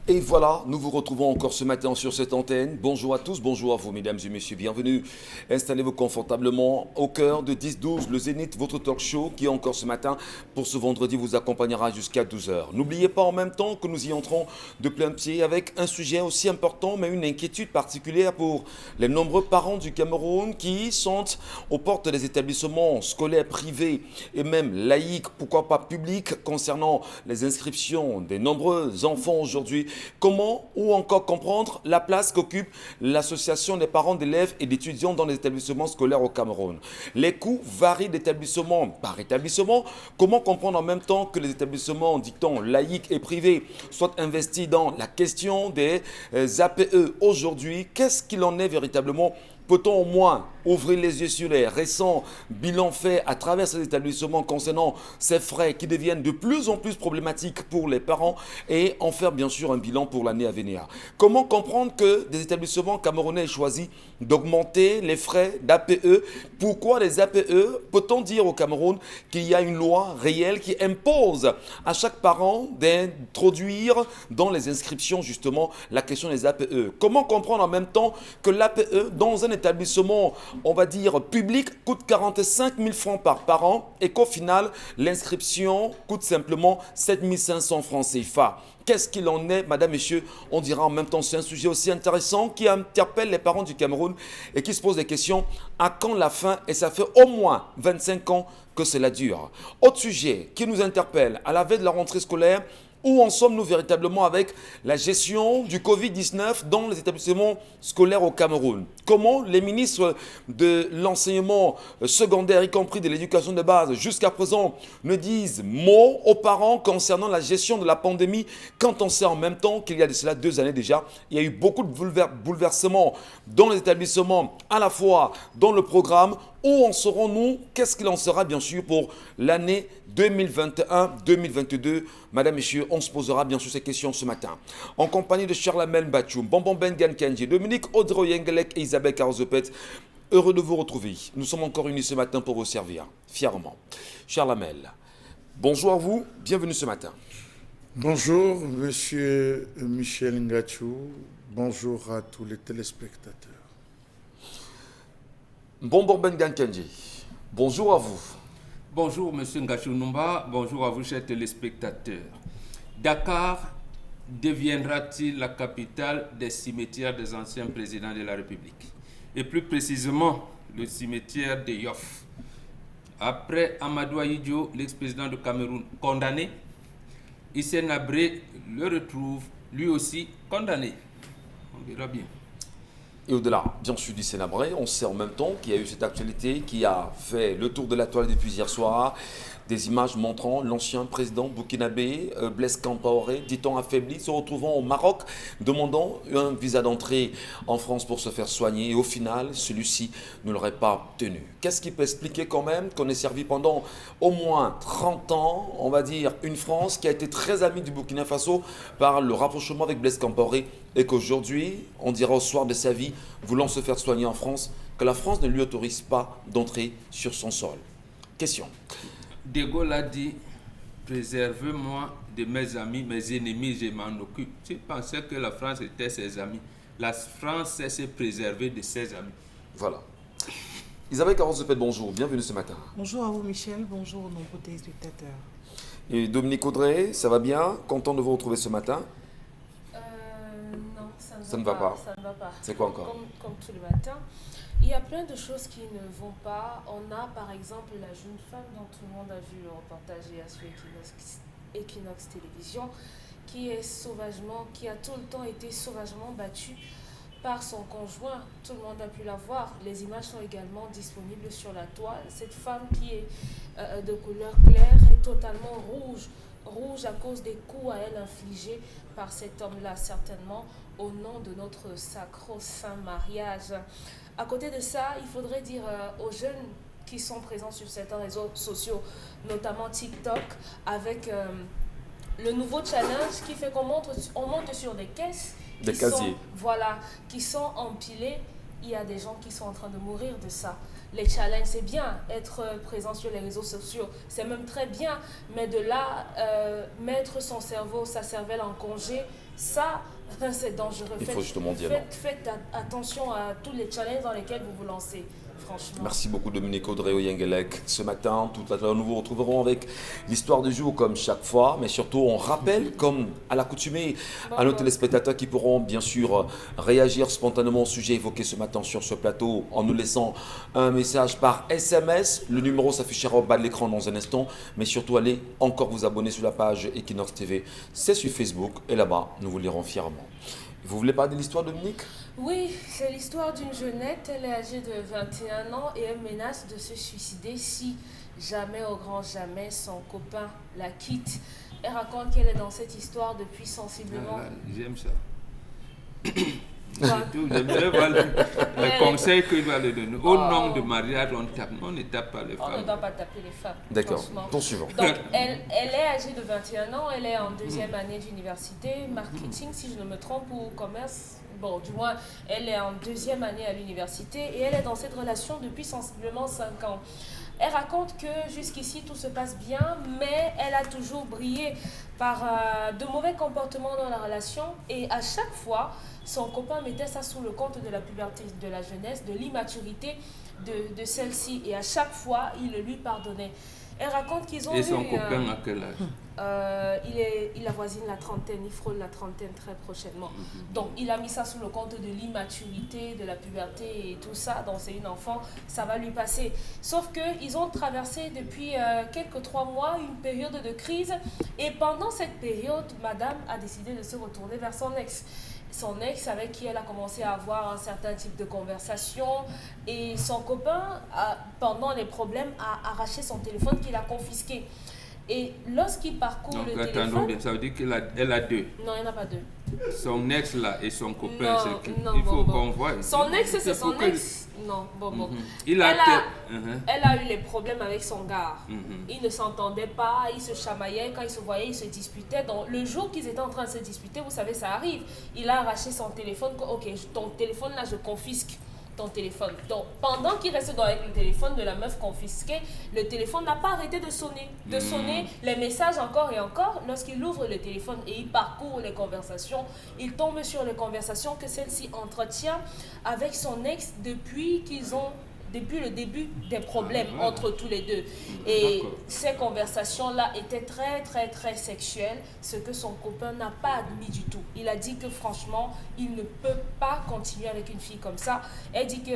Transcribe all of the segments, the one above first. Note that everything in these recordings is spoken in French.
Et voilà, nous vous retrouvons encore ce matin sur cette antenne. Bonjour à tous, bonjour à vous mesdames et messieurs, bienvenue. Installez-vous confortablement au cœur de 10-12, le Zénith, votre talk show qui encore ce matin, pour ce vendredi, vous accompagnera jusqu'à 12 heures. N'oubliez pas en même temps que nous y entrons de plein pied avec un sujet aussi important, mais une inquiétude particulière pour les nombreux parents du Cameroun qui sont aux portes des établissements scolaires privés et même laïques, pourquoi pas publics, concernant les inscriptions des nombreux enfants aujourd'hui. Comment ou encore comprendre la place qu'occupe l'association des parents d'élèves et d'étudiants dans les établissements scolaires au Cameroun. Les coûts varient d'établissement par établissement. Comment comprendre en même temps que les établissements, dit-on, laïques et privés soient investis dans la question des APE aujourd'hui? Qu'est-ce qu'il en est véritablement? Peut-on au moins ouvrir les yeux sur les récents bilans faits à travers ces établissements concernant ces frais qui deviennent de plus en plus problématiques pour les parents et en faire bien sûr un bilan pour l'année à venir? Comment comprendre que des établissements camerounais aient choisi d'augmenter les frais d'APE? Pourquoi les APE? Peut-on dire au Cameroun qu'il y a une loi réelle qui impose à chaque parent d'introduire dans les inscriptions justement la question des APE? Comment comprendre en même temps que l'APE dans un établissement, on va dire, public, coûte 45 000 francs par parent et qu'au final, l'inscription coûte simplement 7 500 francs CFA? Qu'est-ce qu'il en est, madame, messieurs? On dira en même temps, c'est un sujet aussi intéressant qui interpelle les parents du Cameroun et qui se pose des questions. À quand la fin? Et ça fait au moins 25 ans que cela dure. Autre sujet qui nous interpelle à la veille de la rentrée scolaire. Où en sommes-nous véritablement avec la gestion du Covid-19 dans les établissements scolaires au Cameroun? Comment les ministres de l'enseignement secondaire, y compris de l'éducation de base, jusqu'à présent ne disent mot aux parents concernant la gestion de la pandémie quand on sait en même temps qu'il y a de cela 2 années déjà, il y a eu beaucoup de bouleversements dans les établissements, à la fois dans le programme. Où en serons-nous? Qu'est-ce qu'il en sera bien sûr pour l'année 2021-2022? Madame, Messieurs, on se posera bien sûr ces questions ce matin. En compagnie de Charlamel Bachoum, Bonbon Bengan Kenji, Dominique Audrey Yengelek et Isabelle Carzopet. Heureux de vous retrouver. Nous sommes encore unis ce matin pour vous servir, fièrement. Charlamel, bonjour à vous, bienvenue ce matin. Bonjour, monsieur Michel Ngachou. Bonjour à tous les téléspectateurs. Bonbon Bengan Kenji, bonjour à vous. Bonjour, monsieur Ngachou Numba. Bonjour à vous, chers téléspectateurs. Dakar deviendra-t-il la capitale des cimetières des anciens présidents de la République? Et plus précisément, le cimetière de Yoff. Après Amadou Ahidjo, l'ex-président du Cameroun, condamné, Hissène Habré le retrouve, lui aussi condamné. On verra bien. Et au-delà, bien sûr, du Sénabré, on sait en même temps qu'il y a eu cette actualité qui a fait le tour de la toile depuis hier soir. Des images montrant l'ancien président burkinabé, Blaise Compaoré, dit-on affaibli, se retrouvant au Maroc, demandant un visa d'entrée en France pour se faire soigner. Et au final, celui-ci ne l'aurait pas tenu. Qu'est-ce qui peut expliquer quand même qu'on ait servi pendant au moins 30 ans, on va dire, une France qui a été très amie du Burkina Faso par le rapprochement avec Blaise Compaoré et qu'aujourd'hui, on dira au soir de sa vie, voulant se faire soigner en France, que la France ne lui autorise pas d'entrer sur son sol. Question. De Gaulle a dit, préservez-moi de mes amis, mes ennemis, je m'en occupe. Je pensais que la France était ses amis. La France sait se préserver de ses amis. Voilà. Isabelle Carzopet, bonjour, bienvenue ce matin. Bonjour à vous Michel, bonjour aux nombreux téléspectateurs. Et Dominique Audrey, ça va bien? Content de vous retrouver ce matin? Non, Ça ne va pas. Ça ne va pas. C'est quoi encore? Comme tous les matins. Il y a plein de choses qui ne vont pas. On a par exemple la jeune femme dont tout le monde a vu le reportage hier sur Equinox Télévision, qui a tout le temps été sauvagement battue par son conjoint. Tout le monde a pu la voir. Les images sont également disponibles sur la toile. Cette femme qui est de couleur claire est totalement rouge à cause des coups à elle infligés par cet homme-là, certainement au nom de notre sacro-saint mariage. À côté de ça, il faudrait dire aux jeunes qui sont présents sur certains réseaux sociaux, notamment TikTok, avec le nouveau challenge qui fait qu'on monte sur des caisses. Des casiers. Qui sont empilées il y a des gens qui sont en train de mourir de ça. Les challenges, c'est bien, être présent sur les réseaux sociaux, c'est même très bien, mais de là, mettre son cerveau, sa cervelle en congé, ça, c'est dangereux. Il faut justement dire non. Faites attention à tous les challenges dans lesquels vous vous lancez. Franchement. Merci beaucoup Dominique Audrey Oyengelek. Ce matin, tout à l'heure, nous vous retrouverons avec l'histoire du jour comme chaque fois, mais surtout on rappelle, comme à l'accoutumée, à nos téléspectateurs qui pourront bien sûr réagir spontanément au sujet évoqué ce matin sur ce plateau en nous laissant un message par SMS. Le numéro s'affichera au bas de l'écran dans un instant, mais surtout allez encore vous abonner sur la page Equinox TV. C'est sur Facebook et là-bas, nous vous lirons fièrement. Vous voulez parler de l'histoire, Dominique ? Oui, c'est l'histoire d'une jeunette. Elle est âgée de 21 ans et elle menace de se suicider si jamais, au grand jamais, son copain la quitte. Elle raconte qu'elle est dans cette histoire depuis sensiblement... J'aime ça. J'aimerais voir le conseil qu'il va lui donner. Au nom de mariage, on ne tape pas les femmes. On ne doit pas taper les femmes. D'accord, ton suivant. Donc, elle est âgée de 21 ans, elle est en deuxième année d'université, marketing si je ne me trompe, ou commerce. Bon, du moins, elle est en deuxième année à l'université et elle est dans cette relation depuis sensiblement 5 ans. Elle raconte que jusqu'ici tout se passe bien, mais elle a toujours brillé par de mauvais comportements dans la relation et à chaque fois, son copain mettait ça sous le compte de la puberté, de la jeunesse, de l'immaturité de celle-ci et à chaque fois, il le lui pardonnait. Elle raconte qu'ils ont eu... Et son copain à quel âge? Il avoisine la trentaine, il frôle la trentaine très prochainement. Donc, il a mis ça sous le compte de l'immaturité, de la puberté et tout ça. Donc, c'est une enfant, ça va lui passer. Sauf qu'ils ont traversé depuis quelques 3 mois une période de crise. Et pendant cette période, madame a décidé de se retourner vers son ex. Son ex avec qui elle a commencé à avoir un certain type de conversation et son copain, pendant les problèmes, a arraché son téléphone qu'il a confisqué. Et lorsqu'il parcourt donc, le téléphone... Attendons, ça veut dire qu'elle a 2. Non, il n'y en a pas 2. Son ex là et son copain, c'est qui? Non, Il faut qu'on voit. Son ex, c'est son ex. Non, bon. Elle a eu les problèmes avec son gars. Ils ne s'entendaient pas, ils se chamaillaient, quand ils se voyaient, ils se disputaient. Donc, le jour qu'ils étaient en train de se disputer, vous savez, ça arrive. Il a arraché son téléphone. Ok, ton téléphone là, je confisque ton téléphone. Donc, pendant qu'il reste avec le téléphone de la meuf confisquée, le téléphone n'a pas arrêté de sonner. De sonner les messages encore et encore. Lorsqu'il ouvre le téléphone et il parcourt les conversations, il tombe sur les conversations que celle-ci entretient avec son ex depuis le début des problèmes entre tous les deux. Et ces conversations-là étaient très, très, très sexuelles, ce que son copain n'a pas admis du tout. Il a dit que franchement, il ne peut pas continuer avec une fille comme ça. Elle dit que...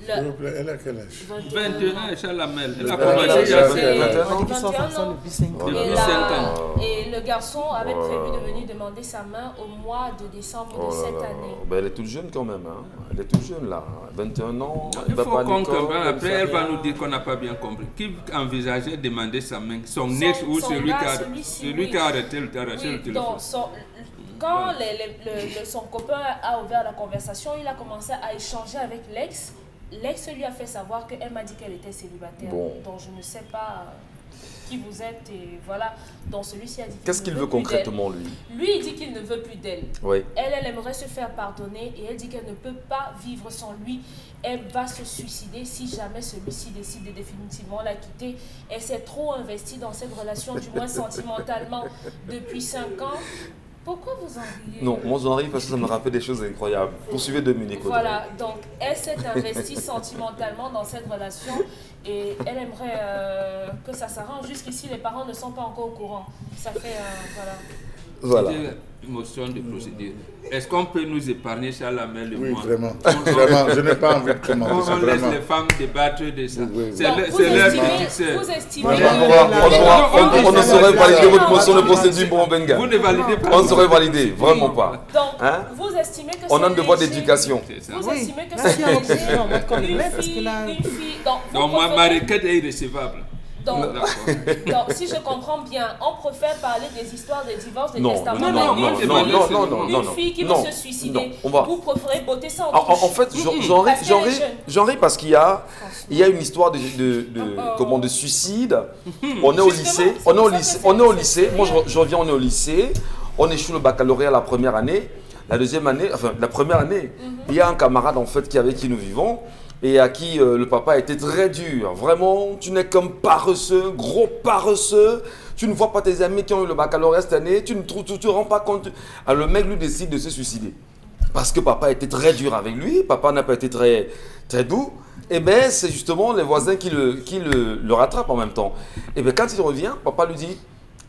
S'il vous plaît, elle a quel âge? 21 ans, Chalamel. Elle a commencé commencé à 21 ans. depuis 5 ans. Depuis 5 ans. Et le garçon avait prévu de venir demander sa main au mois de décembre de cette année. Ben, elle est toute jeune quand même. Hein. Elle est toute jeune là. 21 ans. Il faut qu'on comprenne. Après, elle va nous dire qu'on n'a pas bien compris. Qui envisageait demander sa main? Son ex ou celui qui a arrêté le téléphone? Quand son copain a ouvert la conversation, il a commencé à échanger avec l'ex. L'ex lui a fait savoir qu'elle m'a dit qu'elle était célibataire. Donc je ne sais pas qui vous êtes et voilà. Donc celui-ci a dit qu'est-ce qu'il veut concrètement lui? Lui, il dit qu'il ne veut plus d'elle. Oui. Elle aimerait se faire pardonner et elle dit qu'elle ne peut pas vivre sans lui. Elle va se suicider si jamais celui-ci décide de définitivement la quitter. Elle s'est trop investie dans cette relation, du moins sentimentalement, depuis 5 ans. Pourquoi vous en riez? Non, moi j'en ris parce que ça me rappelle des choses incroyables. Poursuivez Dominique. Voilà, donc elle s'est investie sentimentalement dans cette relation et elle aimerait que ça s'arrange. Jusqu'ici, les parents ne sont pas encore au courant. Ça fait, voilà. Motion de procédure. Est-ce qu'on peut nous épargner Chalamel le Oui, mois? vraiment. Vraiment, je n'ai pas envie de commenter ça. On laisse Vraiment. les femmes débattre de ça. Oui. C'est leur petite vous estimez On ne saurait valider votre motion de procédure pour Benga. Vous ne validez pas. On ne saurait valider, vraiment pas. Donc, Hein? vous estimez que On a un c'est devoir léger. d'éducation. Vous estimez que Là, c'est si on léger. on va qu'on le met, parce que là... Une fille. Donc, vous Donc ma préférez- requête est irrécevable. Donc, D'accord. donc, si je comprends bien, on préfère parler des histoires des divorces, des Non, testaments. non, mais une fille qui veut se suicider, vous préférez botter ça en En fait, j'en ris parce qu'il y a une histoire de suicide. On est au lycée. Moi, je reviens, on est au lycée. on échoue le baccalauréat la première année. La deuxième année, enfin la première année, il y a un camarade en fait avec qui nous vivons et à qui le papa était très dur. Vraiment, tu n'es qu'un paresseux, gros paresseux. Tu ne vois pas tes amis qui ont eu le baccalauréat cette année, tu ne te rends pas compte. Alors le mec lui décide de se suicider. Parce que papa était très dur avec lui, papa n'a pas été très, très doux. Et bien c'est justement les voisins qui le rattrapent en même temps. Et bien quand il revient, papa lui dit,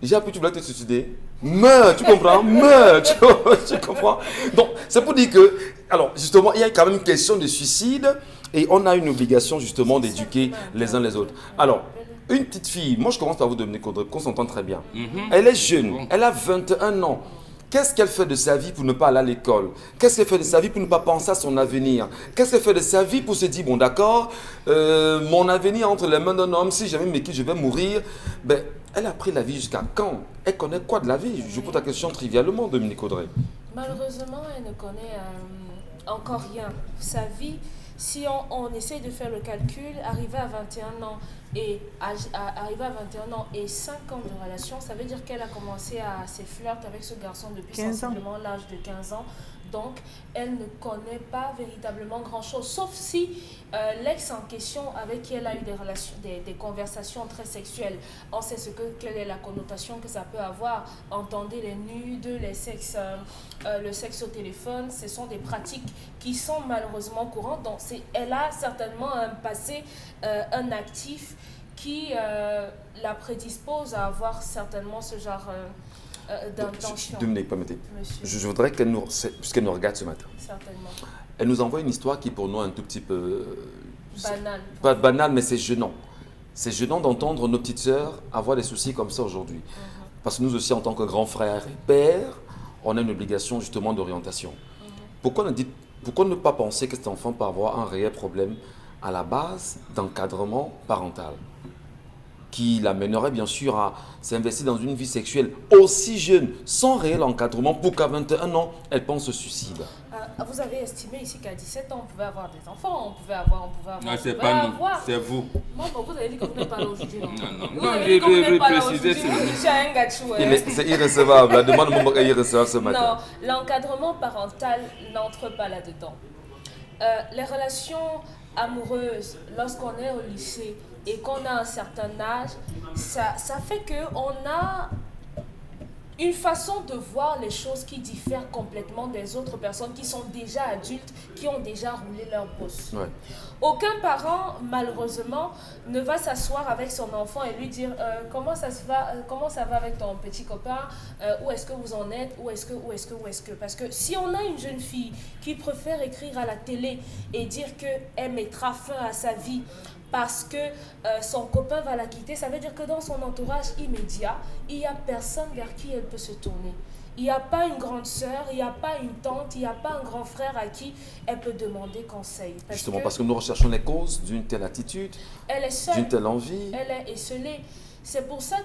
j'ai appris que tu voulais te suicider. Meurs, tu comprends? Meurs, tu comprends? Donc, c'est pour dire que, alors, justement, il y a quand même une question de suicide et on a une obligation, justement, d'éduquer les uns les autres. Alors, une petite fille, moi je commence par vous, Dominique Audrey, qu'on s'entend très bien. Elle est jeune, elle a 21 ans. Qu'est-ce qu'elle fait de sa vie pour ne pas aller à l'école? Qu'est-ce qu'elle fait de sa vie pour ne pas penser à son avenir? Qu'est-ce qu'elle fait de sa vie pour se dire, bon d'accord, mon avenir entre les mains d'un homme, si jamais me quitte, je vais mourir. Ben, elle a pris la vie jusqu'à quand? Elle connaît quoi de la vie? Je pose la question trivialement, Dominique Audrey. Malheureusement, elle ne connaît encore rien. Sa vie, si on essaye de faire le calcul, arriver à 21 ans arriver à 21 ans et 5 ans de relation, ça veut dire qu'elle a commencé à se flirter avec ce garçon depuis sensiblement l'âge de 15 ans. Donc, elle ne connaît pas véritablement grand-chose, sauf si l'ex en question avec qui elle a eu des conversations très sexuelles, on sait quelle est la connotation que ça peut avoir. Entendez les nudes, le sexe au téléphone, ce sont des pratiques qui sont malheureusement courantes. Donc, elle a certainement un passé, un actif qui la prédispose à avoir certainement ce genre d'intention. Dominique, permettez. Je voudrais qu'elle nous, puisqu'elle nous regarde ce matin, certainement. Elle nous envoie une histoire qui pour nous est un tout petit peu... banale. Pas banale, mais c'est gênant. C'est gênant d'entendre nos petites sœurs avoir des soucis comme ça aujourd'hui. Parce que nous aussi, en tant que grands frères et pères, on a une obligation justement d'orientation. Pourquoi ne pas penser que cet enfant peut avoir un réel problème à la base d'encadrement parental qui l'amènerait bien sûr à s'investir dans une vie sexuelle aussi jeune, sans réel encadrement, pour qu'à 21 ans, elle pense au suicide. Vous avez estimé ici qu'à 17 ans, on pouvait avoir des enfants, on pouvait avoir... Non, c'est pas nous, c'est vous. Bon, vous avez dit que vous n'êtes pas là aujourd'hui, non? Non, j'ai précisé c'est irrécevable, la demande est irrécevable ce matin. Non, l'encadrement parental n'entre pas là-dedans. Les relations amoureuses, lorsqu'on est au lycée et qu'on a un certain âge, ça fait qu'on a une façon de voir les choses qui diffère complètement des autres personnes qui sont déjà adultes, qui ont déjà roulé leur bosse. Ouais. Aucun parent, malheureusement, ne va s'asseoir avec son enfant et lui dire comment ça va avec ton petit copain, où est-ce que vous en êtes, où est-ce que. Parce que si on a une jeune fille qui préfère écrire à la télé et dire qu'elle mettra fin à sa vie parce que son copain va la quitter, ça veut dire que dans son entourage immédiat, il n'y a personne vers qui elle peut se tourner. Il n'y a pas une grande sœur, il n'y a pas une tante, il n'y a pas un grand frère à qui elle peut demander conseil. Justement, parce que nous recherchons les causes d'une telle attitude, elle est seule, d'une telle envie. Elle est esselée. C'est pour ça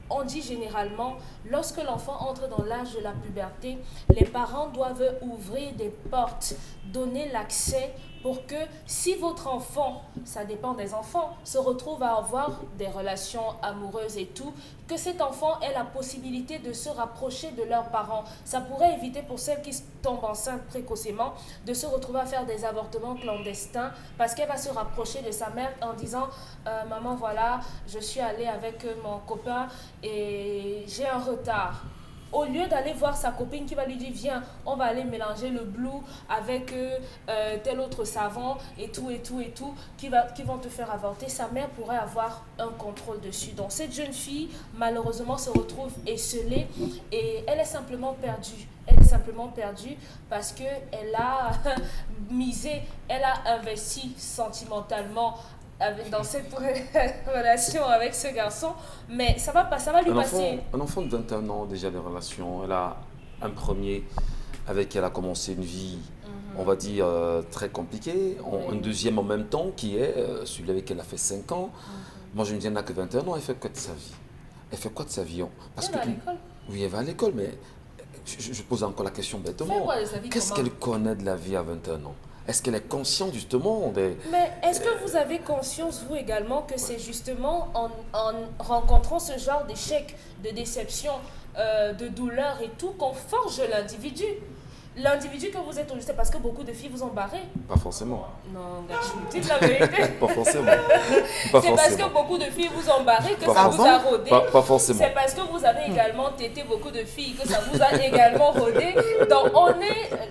qu'on dit généralement, lorsque l'enfant entre dans l'âge de la puberté, les parents doivent ouvrir des portes, donner l'accès pour que si votre enfant, ça dépend des enfants, se retrouve à avoir des relations amoureuses et tout, que cet enfant ait la possibilité de se rapprocher de leurs parents. Ça pourrait éviter pour celles qui tombent enceintes précocement de se retrouver à faire des avortements clandestins parce qu'elle va se rapprocher de sa mère en disant maman voilà, je suis allée avec mon copain et j'ai un retard. Au lieu d'aller voir sa copine qui va lui dire viens, on va aller mélanger le blue avec tel autre savon et tout, qui vont te faire avorter, sa mère pourrait avoir un contrôle dessus. Donc cette jeune fille, malheureusement, se retrouve esselée et elle est simplement perdue. Elle est simplement perdue parce qu'elle a misé, elle a investi sentimentalement dans cette relation avec ce garçon, mais ça va lui passer. Un enfant de 21 ans, déjà des relations, elle a un premier avec qui elle a commencé une vie, on va dire, très compliquée, un deuxième en même temps qui est celui avec qui elle a fait 5 ans. Moi je me dis, elle n'a que 21 ans, elle fait quoi de sa vie? Elle fait quoi de sa vie? Elle va à l'école. Oui, elle va à l'école, mais je pose encore la question bêtement. Qu'est-ce qu'elle connaît de la vie à 21 ans? Est-ce qu'elle est consciente justement des... Mais est-ce que vous avez conscience, vous également, que c'est justement en rencontrant ce genre d'échec, de déception, de douleur et tout qu'on forge l'individu. L'individu que vous êtes aujourd'hui, c'est parce que beaucoup de filles vous ont barré. Pas forcément. Non, Gachou, dites la vérité. Pas forcément. C'est parce que beaucoup de filles vous ont barré que ça vous a rodé. Pas forcément. C'est parce que vous avez également tété beaucoup de filles que ça vous a également rodé. Donc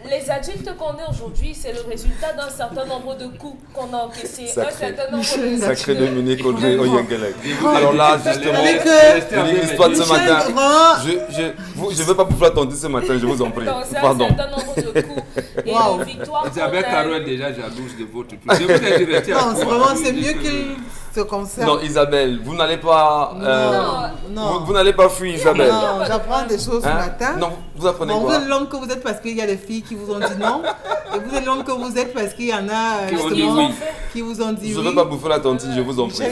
les adultes qu'on est aujourd'hui, c'est le résultat d'un certain nombre de coups qu'on a encaissés. Un certain nombre de... Sacré Dominique Audrey Oyengelek. Alors là, justement, l'histoire de ce matin, je ne veux pas vous attendre ce matin, je vous en prie. Pardon. Nombre de coups et de victoires. Isabelle Caro est déjà jalouse de votre truc. Je vous ai dit, non, c'est vraiment, c'est mieux qu'il se conserve. Non, Isabelle, vous n'allez pas... non. Vous n'allez pas fuir, Isabelle. Non, j'apprends des choses ce matin. Non, vous apprenez bon, quoi? vous êtes l'homme que vous êtes parce qu'il y a des filles qui vous ont dit non. Et vous êtes l'homme que vous êtes parce qu'il y en a justement qui vous ont dit oui. Je ne veux pas bouffer la tontine, je vous en prie.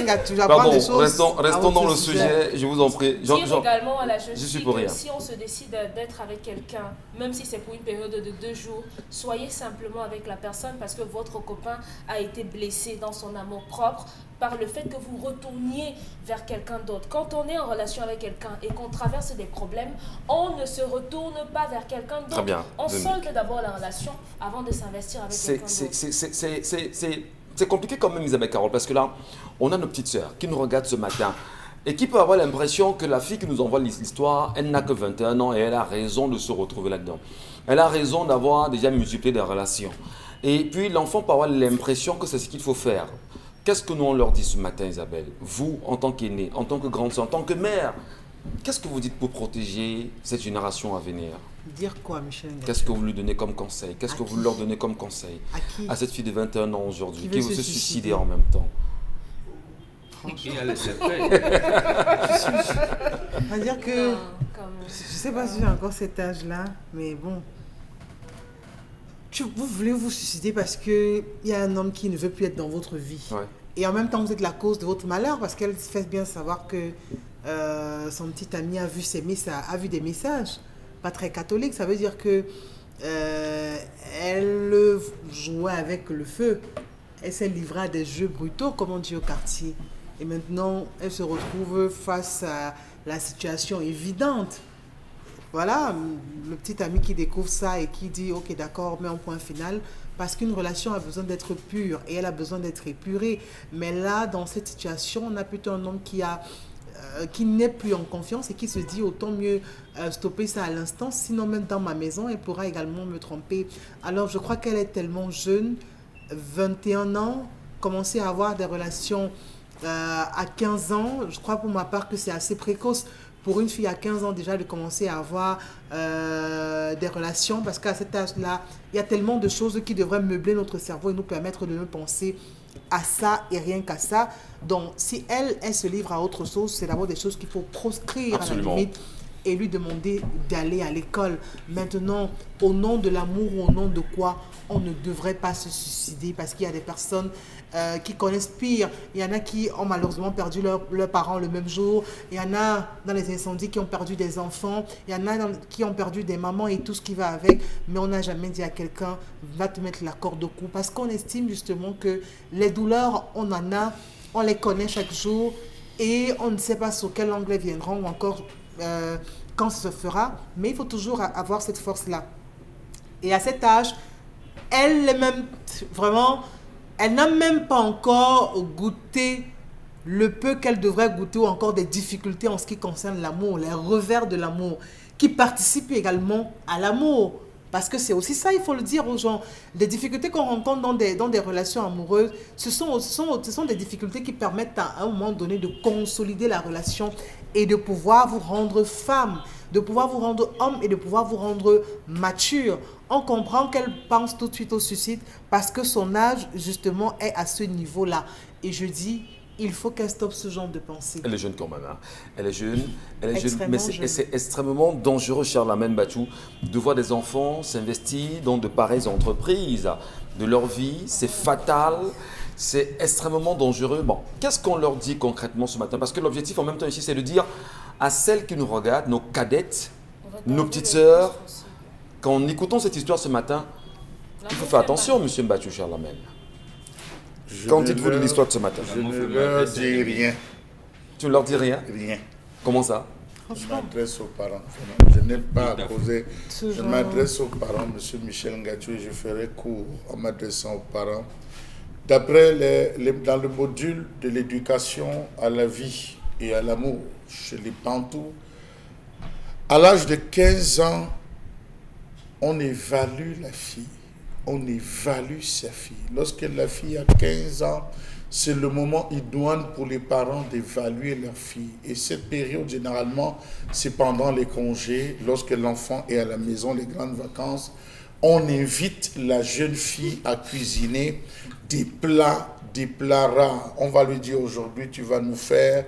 Pardon, des choses restons dans le sujet, je vous en prie. Dire également à la jeune fille pour rien. que si on se décide d'être avec quelqu'un, même si c'est pour une période de 2 jours, soyez simplement avec la personne parce que votre copain a été blessé dans son amour propre par le fait que vous retourniez vers quelqu'un d'autre. Quand on est en relation avec quelqu'un et qu'on traverse des problèmes, on ne se retourne pas vers quelqu'un d'autre. Très bien. On solde d'abord la relation avant de s'investir avec quelqu'un d'autre. C'est compliqué quand même, Isabelle Carole, parce que là, on a nos petites sœurs qui nous regardent ce matin et qui peuvent avoir l'impression que la fille qui nous envoie l'histoire, elle n'a que 21 ans et elle a raison de se retrouver là-dedans. Elle a raison d'avoir déjà multiplié des relations. Et puis l'enfant peut avoir l'impression que c'est ce qu'il faut faire. Qu'est-ce que nous on leur dit ce matin, Isabelle? Vous, en tant qu'aînée, en tant que grande sœur, en tant que mère, qu'est-ce que vous dites pour protéger cette génération à venir? Dire quoi, Michel? Qu'est-ce que vous lui donnez comme conseil? Qu'est-ce que vous leur donnez comme conseil? À qui? À cette fille de 21 ans aujourd'hui, qui veut se suicider suicider en même temps. Il y a les secrets. C'est-à-dire que, je ne sais pas si j'ai encore cet âge-là, mais bon. Vous voulez vous suicider parce qu'il y a un homme qui ne veut plus être dans votre vie. Ouais. Et en même temps, vous êtes la cause de votre malheur parce qu'elle fait bien savoir que son petit ami a vu des messages pas très catholiques. Ça veut dire que elle jouait avec le feu. Elle s'est livrée à des jeux brutaux, comme on dit au quartier. Et maintenant, elle se retrouve face à la situation évidente. Voilà, le petit ami qui découvre ça et qui dit « Ok, d'accord, mets un point final » parce qu'une relation a besoin d'être pure et elle a besoin d'être épurée. Mais là, dans cette situation, on a plutôt un homme qui n'est plus en confiance et qui se dit autant mieux stopper ça à l'instant, sinon même dans ma maison, elle pourra également me tromper. Alors, je crois qu'elle est tellement jeune, 21 ans, commencer à avoir des relations à 15 ans, je crois pour ma part que c'est assez précoce. Pour une fille à 15 ans déjà de commencer à avoir des relations, parce qu'à cet âge-là, il y a tellement de choses qui devraient meubler notre cerveau et nous permettre de ne penser à ça et rien qu'à ça. Donc, si elle se livre à autre chose, c'est d'abord des choses qu'il faut proscrire. Absolument. À la limite et lui demander d'aller à l'école. Maintenant, au nom de l'amour ou au nom de quoi, on ne devrait pas se suicider parce qu'il y a des personnes qui connaissent pire. Il y en a qui ont malheureusement perdu leurs parents le même jour. Il y en a dans les incendies qui ont perdu des enfants. Il y en a qui ont perdu des mamans et tout ce qui va avec. Mais on n'a jamais dit à quelqu'un, va te mettre la corde au cou. Parce qu'on estime justement que les douleurs, on en a, on les connaît chaque jour et on ne sait pas sur quel angle elles viendront ou encore quand ça se fera. Mais il faut toujours avoir cette force-là. Et à cet âge, elle est même vraiment... Elle n'a même pas encore goûté le peu qu'elle devrait goûter ou encore des difficultés en ce qui concerne l'amour, les revers de l'amour, qui participent également à l'amour. Parce que c'est aussi ça, il faut le dire aux gens. Les difficultés qu'on rencontre dans des relations amoureuses, ce sont des difficultés qui permettent à un moment donné de consolider la relation et de pouvoir vous rendre femme, de pouvoir vous rendre homme et de pouvoir vous rendre mature. On comprend qu'elle pense tout de suite au suicide parce que son âge, justement, est à ce niveau-là. Et je dis, il faut qu'elle stoppe ce genre de pensée. Elle est jeune quand même. Hein. Elle est jeune, Extrêmement mais jeune. c'est extrêmement dangereux, Charlamagne Bachou, de voir des enfants s'investir dans de pareilles entreprises de leur vie. C'est fatal, c'est extrêmement dangereux. Bon, qu'est-ce qu'on leur dit concrètement ce matin? Parce que l'objectif en même temps ici, c'est de dire à celles qui nous regardent, nos cadettes, nos petites sœurs, qu'en écoutant cette histoire ce matin, il faut faire attention, monsieur Mbachou Charlamagne. Qu'en dites-vous de l'histoire de ce matin? Je ne leur dis rien. Tu ne leur dis rien? Rien. Comment ça? Je m'adresse aux parents. Je n'ai pas à causer. Je m'adresse aux parents, M. Michel Ngachou, et je ferai court en m'adressant aux parents. D'après dans le module de l'éducation à la vie et à l'amour chez les Bantous, à l'âge de 15 ans, on évalue la fille. On évalue sa fille. Lorsque la fille a 15 ans, c'est le moment idoine pour les parents d'évaluer leur fille. Et cette période, généralement, c'est pendant les congés, lorsque l'enfant est à la maison, les grandes vacances. On invite la jeune fille à cuisiner des plats rares. On va lui dire aujourd'hui, tu vas nous faire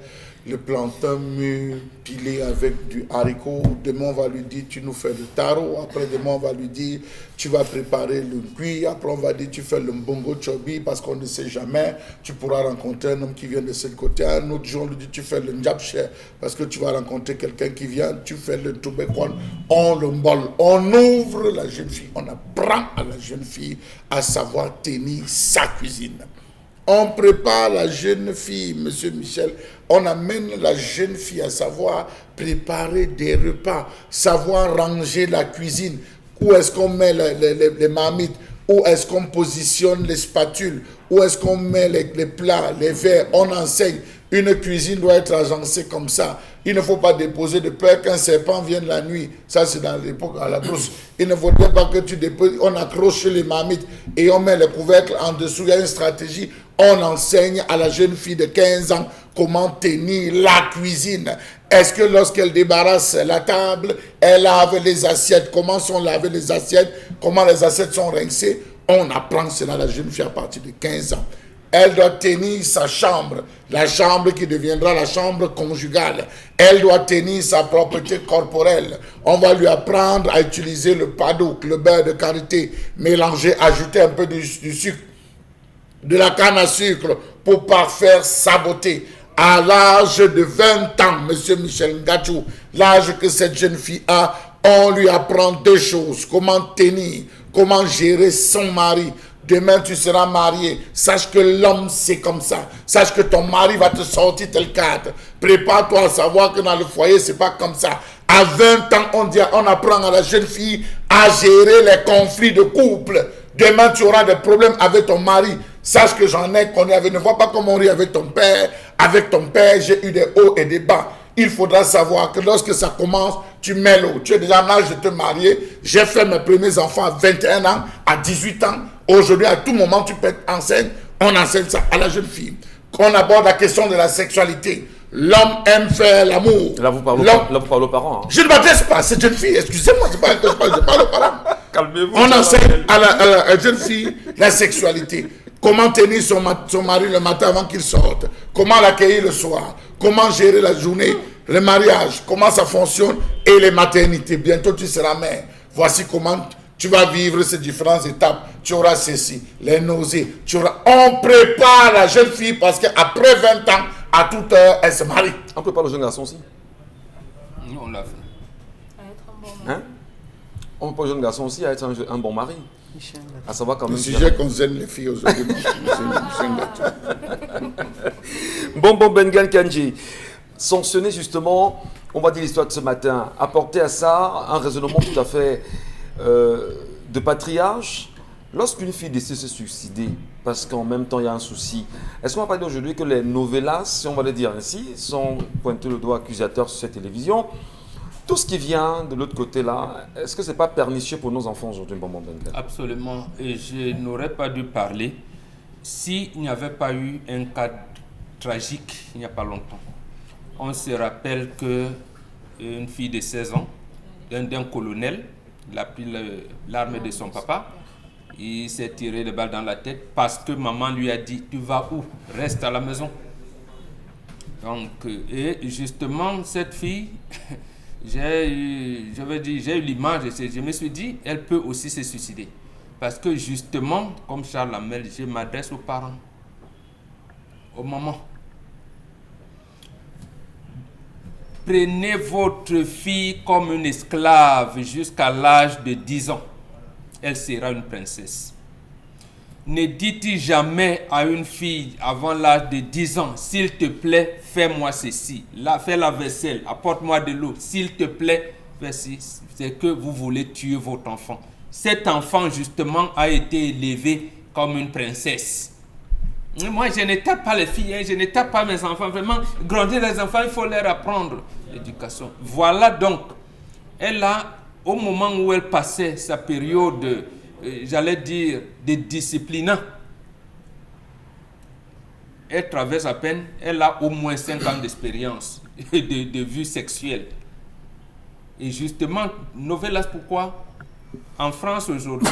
le plantain mûr pilé avec du haricot. Demain, on va lui dire, tu nous fais le taro. Après, demain, on va lui dire, tu vas préparer le cuit. Après, on va dire, tu fais le mbongo chobi parce qu'on ne sait jamais. Tu pourras rencontrer un homme qui vient de ce côté. Un autre jour, on lui dit, tu fais le njapche parce que tu vas rencontrer quelqu'un qui vient. Tu fais le toubekwan. On le mbol. On ouvre la jeune fille. On apprend à la jeune fille à savoir tenir sa cuisine. On prépare la jeune fille, M. Michel, on amène la jeune fille à savoir préparer des repas, savoir ranger la cuisine, où est-ce qu'on met les marmites, où est-ce qu'on positionne les spatules, où est-ce qu'on met les plats, les verres, on enseigne. Une cuisine doit être agencée comme ça. Il ne faut pas déposer de peur qu'un serpent vienne la nuit. Ça, c'est dans l'époque à la brousse. Il ne faudrait pas que tu déposes. On accroche les marmites et on met le couvercle en dessous. Il y a une stratégie. On enseigne à la jeune fille de 15 ans comment tenir la cuisine. Est-ce que lorsqu'elle débarrasse la table, elle lave les assiettes? Comment sont lavées les assiettes? Comment les assiettes sont rincées? On apprend cela à la jeune fille à partir de 15 ans. Elle doit tenir sa chambre, la chambre qui deviendra la chambre conjugale. Elle doit tenir sa propreté corporelle. On va lui apprendre à utiliser le padouk, le beurre de karité, mélanger, ajouter un peu du sucre, de la canne à sucre pour parfaire sa beauté. À l'âge de 20 ans, M. Michel Ngachou, l'âge que cette jeune fille a, on lui apprend deux choses. Comment tenir, comment gérer son mari. Demain, tu seras marié. Sache que l'homme, c'est comme ça. Sache que ton mari va te sortir tel cadre. Prépare-toi à savoir que dans le foyer, c'est pas comme ça. À 20 ans, on apprend à la jeune fille à gérer les conflits de couple. Demain, tu auras des problèmes avec ton mari. Sache que j'en ai connu avec. Ne vois pas comment on rit avec ton père. Avec ton père, j'ai eu des hauts et des bas. Il faudra savoir que lorsque ça commence, tu mets l'eau. Tu es déjà en âge de te marier. J'ai fait mes premiers enfants à 21 ans, à 18 ans. Aujourd'hui, à tout moment, tu peux être enceinte. On enseigne ça à la jeune fille. On aborde la question de la sexualité. L'homme aime faire l'amour. Là, vous parlez aux parents. Hein. Je ne m'adresse pas à cette jeune fille. Excusez-moi, je parle aux parents. Calmez-vous. On enseigne à la jeune fille la sexualité. Comment tenir son mari le matin avant qu'il sorte. Comment l'accueillir le soir. Comment gérer la journée, le mariage. Comment ça fonctionne. Et les maternités. Bientôt, tu seras mère. Voici comment tu vas vivre ces différentes étapes. Tu auras ceci, les nausées. On prépare la jeune fille parce qu'après 20 ans, à toute heure, elle se marie. On prépare le jeune garçon aussi. Nous, on l'a fait. À être un bon mari. Hein? On prépare le jeune garçon aussi à être un bon mari. À savoir quand même. Le sujet concerne les filles aujourd'hui. Bon, Bengan Kanji. Sanctionner justement, on va dire l'histoire de ce matin, apporter à ça un raisonnement tout à fait de patriarche. Lorsqu'une fille décide de se suicider, parce qu'en même temps il y a un souci, est-ce qu'on va parler aujourd'hui que les novellas, si on va le dire ainsi, sont pointés le doigt accusateur sur cette télévision? Tout ce qui vient de l'autre côté là, est-ce que ce n'est pas pernicieux pour nos enfants aujourd'hui, Bonbon Bengan? Absolument, et je n'aurais pas dû parler s'il n'y avait pas eu un cas tragique il n'y a pas longtemps. On se rappelle qu'une fille de 16 ans, d'un colonel, il a pris l'arme de son papa, il s'est tiré des balles dans la tête parce que maman lui a dit « Tu vas où? Reste à la maison. » Donc, et justement, cette fille, j'ai eu l'image, je me suis dit, elle peut aussi se suicider. Parce que justement, comme Charles Lamel, je m'adresse aux parents, aux mamans. Prenez votre fille comme une esclave jusqu'à l'âge de 10 ans. Elle sera une princesse. ne dites jamais à une fille avant l'âge de 10 ans, s'il te plaît, fais-moi ceci. Là, fais la vaisselle, apporte-moi de l'eau. S'il te plaît, fais ceci. C'est que vous voulez tuer votre enfant. Cet enfant, justement, a été élevé comme une princesse. Moi, je ne tape pas les filles, je ne tape pas mes enfants. Vraiment, grandir les enfants, il faut leur apprendre l'éducation. Voilà donc, elle a, au moment où elle passait sa période, j'allais dire, de disciplinant, elle traverse à peine, elle a au moins 5 ans d'expérience de vue sexuelle. Et justement, Novelas, pourquoi? En France aujourd'hui,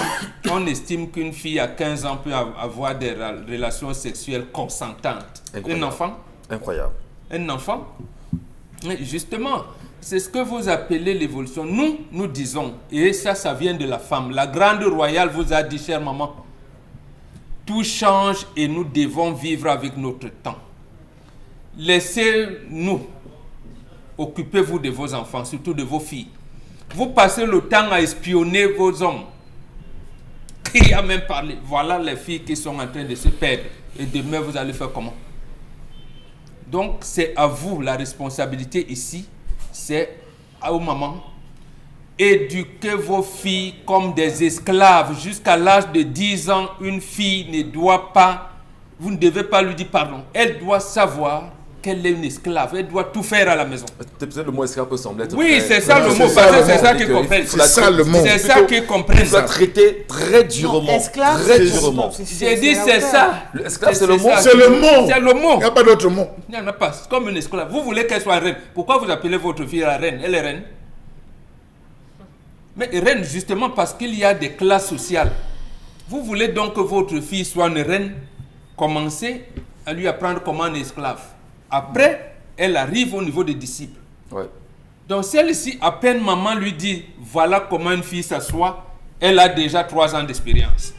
on estime qu'une fille à 15 ans peut avoir des relations sexuelles consentantes. Incroyable. Un enfant? Incroyable. Un enfant? Mais justement, c'est ce que vous appelez l'évolution. Nous disons, et ça vient de la femme. La grande royale vous a dit, chère maman, tout change et nous devons vivre avec notre temps. Laissez-nous, occupez-vous de vos enfants, surtout de vos filles. Vous passez le temps à espionner vos hommes. Qui a même parlé? Voilà les filles qui sont en train de se perdre. Et demain, vous allez faire comment? Donc, c'est à vous la responsabilité ici. C'est aux mamans. Éduquez vos filles comme des esclaves. Jusqu'à l'âge de 10 ans, une fille ne doit pas, vous ne devez pas lui dire pardon. Elle doit savoir qu'elle est une esclave. Elle doit tout faire à la maison. Peut-être le mot esclave peut sembler être oui, très... c'est ça le mot. C'est ça qu'ils comprennent. C'est ça le mot. C'est ça qu'ils comprennent. Il faut la traiter très durement. Non, esclave, très c'est- durement. J'ai dit c'est ça. L'esclave, c'est le mot. ça. C'est le mot. C'est le mot. Il n'y a pas d'autre mot. Il n'y en a pas. C'est comme une esclave. Vous voulez qu'elle soit reine. Pourquoi vous appelez votre fille la reine? Elle est reine. Mais reine, justement, parce qu'il y a des classes sociales. Vous voulez donc que votre fille soit une reine? Commencez à lui apprendre comment on est esclave. Après, elle arrive au niveau des disciples. Ouais. Donc celle-ci, à peine maman lui dit, voilà comment une fille s'assoit, elle a déjà 3 ans d'expérience.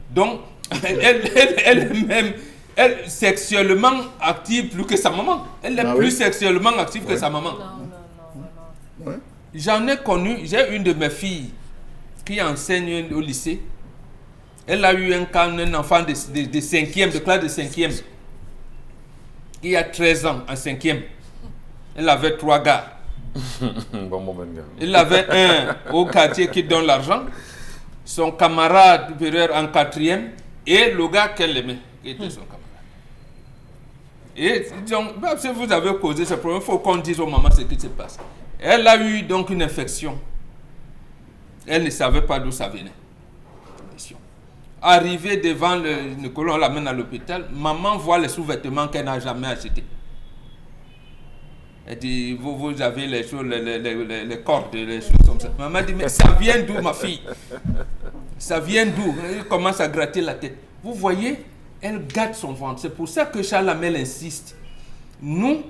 Donc, elle est sexuellement active plus que sa maman. Elle est Ah plus oui. sexuellement active que Oui. sa maman. Non. Ouais. J'en ai connu, j'ai une de mes filles qui enseigne au lycée. Elle a eu un enfant de 5e, de classe de 5e. Il a 13 ans, en 5e. Elle avait 3 gars. Bon, gars. Il avait un au quartier qui donne l'argent, son camarade supérieur en 4e, et le gars qu'elle aimait, qui était son camarade. Et donc, si vous avez causé ce problème, il faut qu'on dise aux mamans ce qui se passe. Elle a eu donc une infection. Elle ne savait pas d'où ça venait. Arrivée devant le colon, on l'amène à l'hôpital. Maman voit les sous-vêtements qu'elle n'a jamais achetés. Elle dit, vous avez les choses, les cordes, les choses comme ça. Maman dit, mais ça vient d'où, ma fille? Ça vient d'où? Elle commence à gratter la tête. Vous voyez, elle gâte son ventre. C'est pour ça que Charles Hamel insiste. Nous,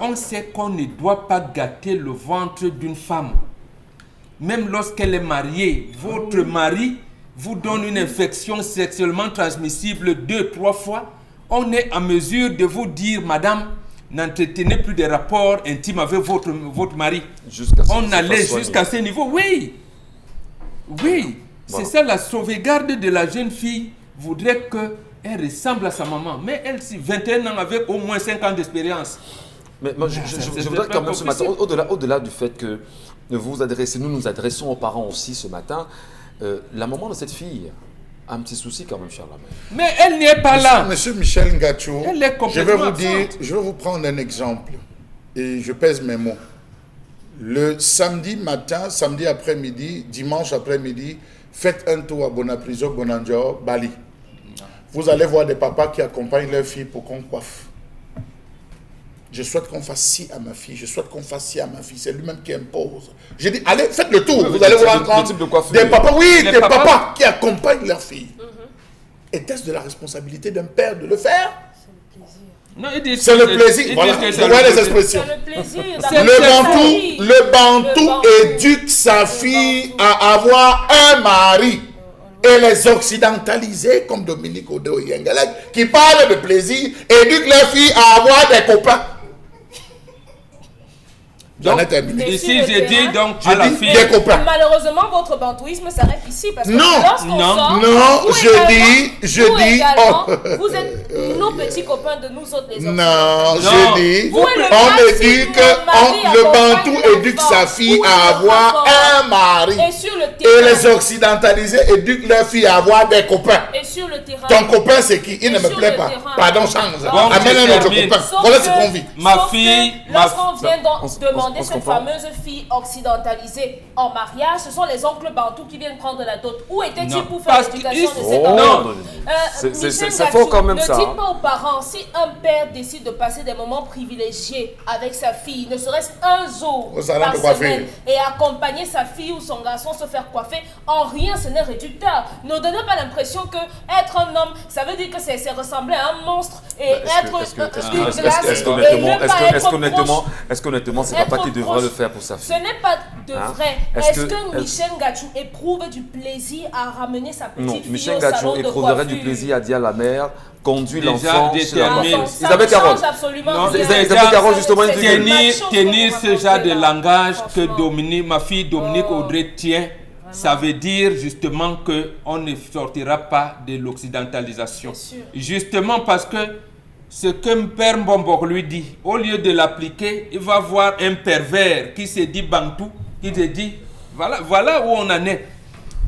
on sait qu'on ne doit pas gâter le ventre d'une femme. Même lorsqu'elle est mariée, votre mari vous donne une infection sexuellement transmissible 2-3 fois, on est en mesure de vous dire, madame, n'entretenez plus de rapports intimes avec votre mari. On allait jusqu'à ce niveau. Oui. Oui. C'est ça la sauvegarde de la jeune fille. Voudrait qu'elle ressemble à sa maman. Mais elle, si 21 ans avec au moins 5 ans d'expérience. Mais moi, je voudrais quand même ce matin, au-delà du fait que vous vous adressez, nous nous adressons aux parents aussi ce matin, la maman de cette fille a un petit souci quand même, Charles Hamel. Mais elle n'y est pas là. Monsieur Michel Ngachou, Elle est je vais complètement vous dire, absente. je vais vous prendre un exemple et je pèse mes mots. Le samedi matin, samedi après-midi, dimanche après-midi, faites un tour à Bonapriso, Bonanjo, Bali. Vous allez voir des papas qui accompagnent leurs filles pour qu'on coiffe. Je souhaite qu'on fasse ci à ma fille, je souhaite qu'on fasse ci à ma fille. C'est lui-même qui impose. J'ai dit, allez, faites le tour. Oui, vous allez voir le type de coiffure. des papas, oui, Les des papas. papas qui accompagnent leurs filles. Est-ce de la responsabilité d'un père de le faire? Non, ils disent C'est que le plaisir. ils Voilà, disent que vous c'est voyez le les plaisir. expressions. C'est le plaisir Le Bantou éduque sa fille à avoir un mari. Et les occidentalisés, comme Dominique Odo Yengelek, qui parlent de plaisir, éduquent leurs filles à avoir des copains. J'en ai terminé. Ici, j'ai dit donc Je à la dis fille. des copains. Malheureusement, votre bantouisme s'arrête ici parce que Non. lorsqu'on Non. sort, Non, vous je également- vous dis, également, oh. vous êtes nos petits copains de nous autres les autres. Non, Non. je dis, Vous et le on me maximum dit mari que le accompagne Bantou l'enfant. éduque sa fille Où est à le avoir rapport? un mari. Et sur le Et terrain. les occidentalisés éduquent leur fille à avoir des copains. Et sur le terrain. Ton copain, c'est qui? Il ne Et me sur plaît le pas. terrain. Pardon, change. Bon, Amène je un autre termine. copain. Sauf Voilà que- ce qu'on vit. Ma sauf que fille, lorsqu'on vient on demander se cette comprend. fameuse fille occidentalisée en mariage, ce sont les oncles bantous qui viennent prendre la dot. Où étaient-ils Non, pour faire parce l'éducation qu'ils- de cet Oh, enfant? non. Michel C'est Gachou, fort quand même ne ça. dites hein. pas aux parents, si un père décide de passer des moments privilégiés avec sa fille, ne serait-ce un jour Au salon par de coiffure. semaine, et accompagner sa fille ou son garçon se faire coiffer, en rien ce n'est réducteur. Ne donnez pas l'impression que être un homme, ça veut dire que c'est ressembler à un monstre et être une glace et ne pas être Est-ce qu'honnêtement, c'est papa qui devrait le faire pour sa Ce fille? n'est pas de Hein? vrai. Est-ce Est-ce que- que Michel Gachou éprouve du plaisir à ramener sa petite Non, fille Michel au Gachou salon de éprouverait coiffure? du plaisir à dire à la mère, conduis Déjà l'enfant chez la détermine. coiffeuse. Ça Isabelle ne Carole. change absolument Non, rien. Isabelle Carole, justement, elle dit que- Tenir ce genre de langage que Franchement. Dominique, ma fille Dominique Oh. Audrey tient, ça veut dire justement qu'on ne sortira pas de l'occidentalisation. C'est sûr. Justement parce que ce que Père Mbombok lui dit, au lieu de l'appliquer, il va voir un pervers qui se dit bantou, qui se dit, voilà où on en est.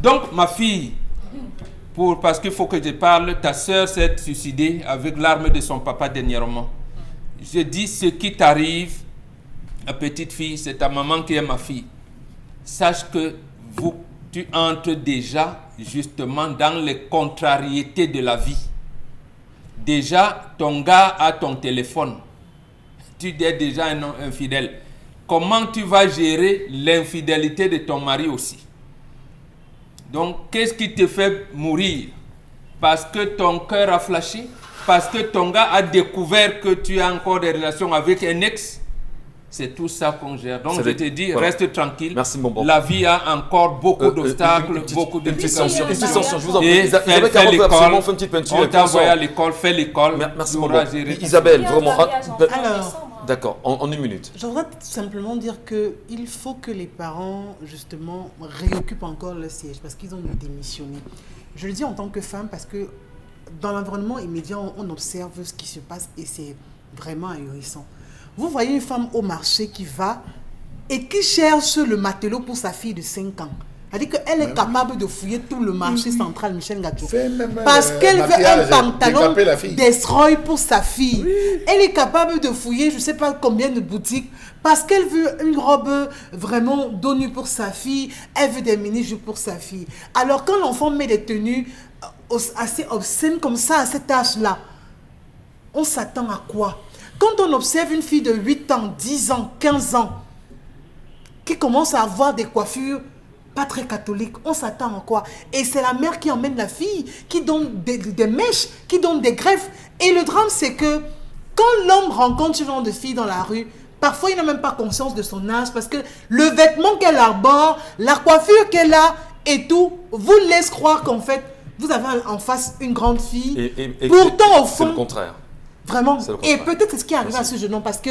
Donc ma fille, parce qu'il faut que je parle, ta soeur s'est suicidée avec l'arme de son papa dernièrement. Je dis, ce qui t'arrive, ma petite fille, c'est ta maman qui est ma fille. Sache que tu entres déjà justement dans les contrariétés de la vie. Déjà, ton gars a ton téléphone. Tu es déjà un homme infidèle. Comment tu vas gérer l'infidélité de ton mari aussi? Donc, qu'est-ce qui te fait mourir? Parce que ton cœur a flashé? Parce que ton gars a découvert que tu as encore des relations avec un ex? C'est tout ça qu'on gère. Donc, C'est je des- te dis, voilà. reste tranquille. Merci, Mbombo. La vie a encore beaucoup d'obstacles, beaucoup de Une petite difficultés. censure, je vous en prie. Et Isabelle fais Carole veut l'école. absolument faire une petite peinture. On et puis t'a on sort. envoyé à l'école, fais l'école. Merci tu beaucoup. auras géré. Isabelle, Il y a un vraiment. mariage en fin Alors, décembre. D'accord, en une minute. Je voudrais tout simplement dire qu'il faut que les parents, justement, réoccupent encore le siège parce qu'ils ont démissionné. Je le dis en tant que femme parce que dans l'environnement immédiat, on observe ce qui se passe et c'est vraiment ahurissant. Vous voyez une femme au marché qui va et qui cherche le matelot pour sa fille de 5 ans. C'est-à-dire qu'elle est capable de fouiller tout le marché central Michel Gachou. Fait même, Parce qu'elle veut un maquillage, pantalon décaper la fille. d'Esroy pour sa fille. Elle est capable de fouiller je ne sais pas combien de boutiques parce qu'elle veut une robe vraiment dos nu pour sa fille. Elle veut des mini-jupes pour sa fille. Alors quand l'enfant met des tenues assez obscènes comme ça à cet âge-là, on s'attend à quoi? Quand on observe une fille de 8 ans, 10 ans, 15 ans qui commence à avoir des coiffures pas très catholiques, on s'attend à quoi? Et c'est la mère qui emmène la fille, qui donne des mèches, qui donne des greffes. Et le drame, c'est que quand l'homme rencontre ce genre de fille dans la rue, parfois il n'a même pas conscience de son âge parce que le vêtement qu'elle arbore, la coiffure qu'elle a et tout, vous laisse croire qu'en fait, vous avez en face une grande fille. Pourtant, au c'est le fond, contraire. vraiment. C'est le Et contraire. peut-être c'est ce qui est arrivé à ce jeune homme parce que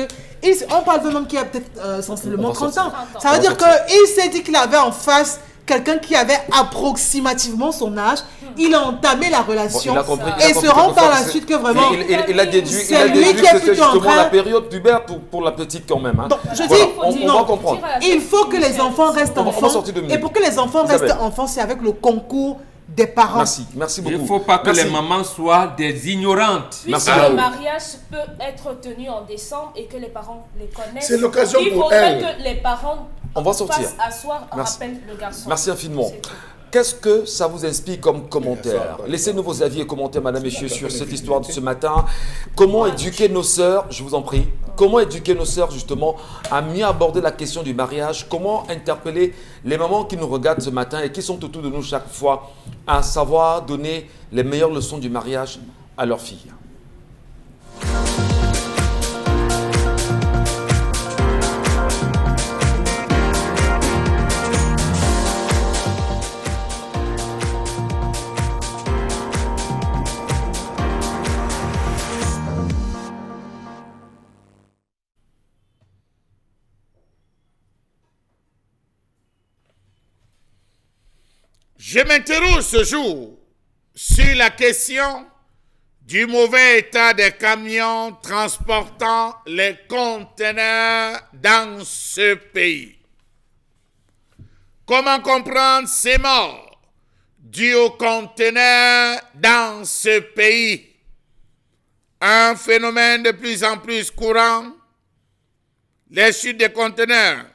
on parle d'un homme qui a peut-être sensiblement On va 30 ans. sortir. Ça On veut va dire sortir. qu'il s'est dit qu'il avait en face quelqu'un qui avait approximativement son âge. Il a entamé la relation Bon, il a compris, et se rend par la suite que vraiment. Il a déduit, C'est lui qui que est c'était plutôt en justement train- la période pubère pour la petite quand même. Hein. Donc, je Voilà, dis, on non. va comprendre. Il faut que les enfants restent On va enfants. sortir de minutes. Et pour que les enfants Isabelle. restent enfants, c'est avec le concours des parents. Merci beaucoup. Il ne faut pas que Merci. les mamans soient des ignorantes. Merci Puisque à le vous. mariage peut être tenu en décembre et que les parents les connaissent, C'est l'occasion il pour faudrait elle. que les parents On va sortir. fassent asseoir, Merci. rappellent le garçon. Merci infiniment. C'est tout. Qu'est-ce que ça vous inspire comme commentaire? D'accord. Laissez-nous vos avis et commentaires, madame, messieurs, sur cette histoire de ce matin. Comment éduquer nos sœurs, je vous en prie, comment éduquer nos sœurs justement à mieux aborder la question du mariage? Comment interpeller les mamans qui nous regardent ce matin et qui sont autour de nous chaque fois à savoir donner les meilleures leçons du mariage à leurs filles? Je m'interroge ce jour sur la question du mauvais état des camions transportant les conteneurs dans ce pays. Comment comprendre ces morts dus aux conteneurs dans ce pays? Un phénomène de plus en plus courant, les chutes de conteneurs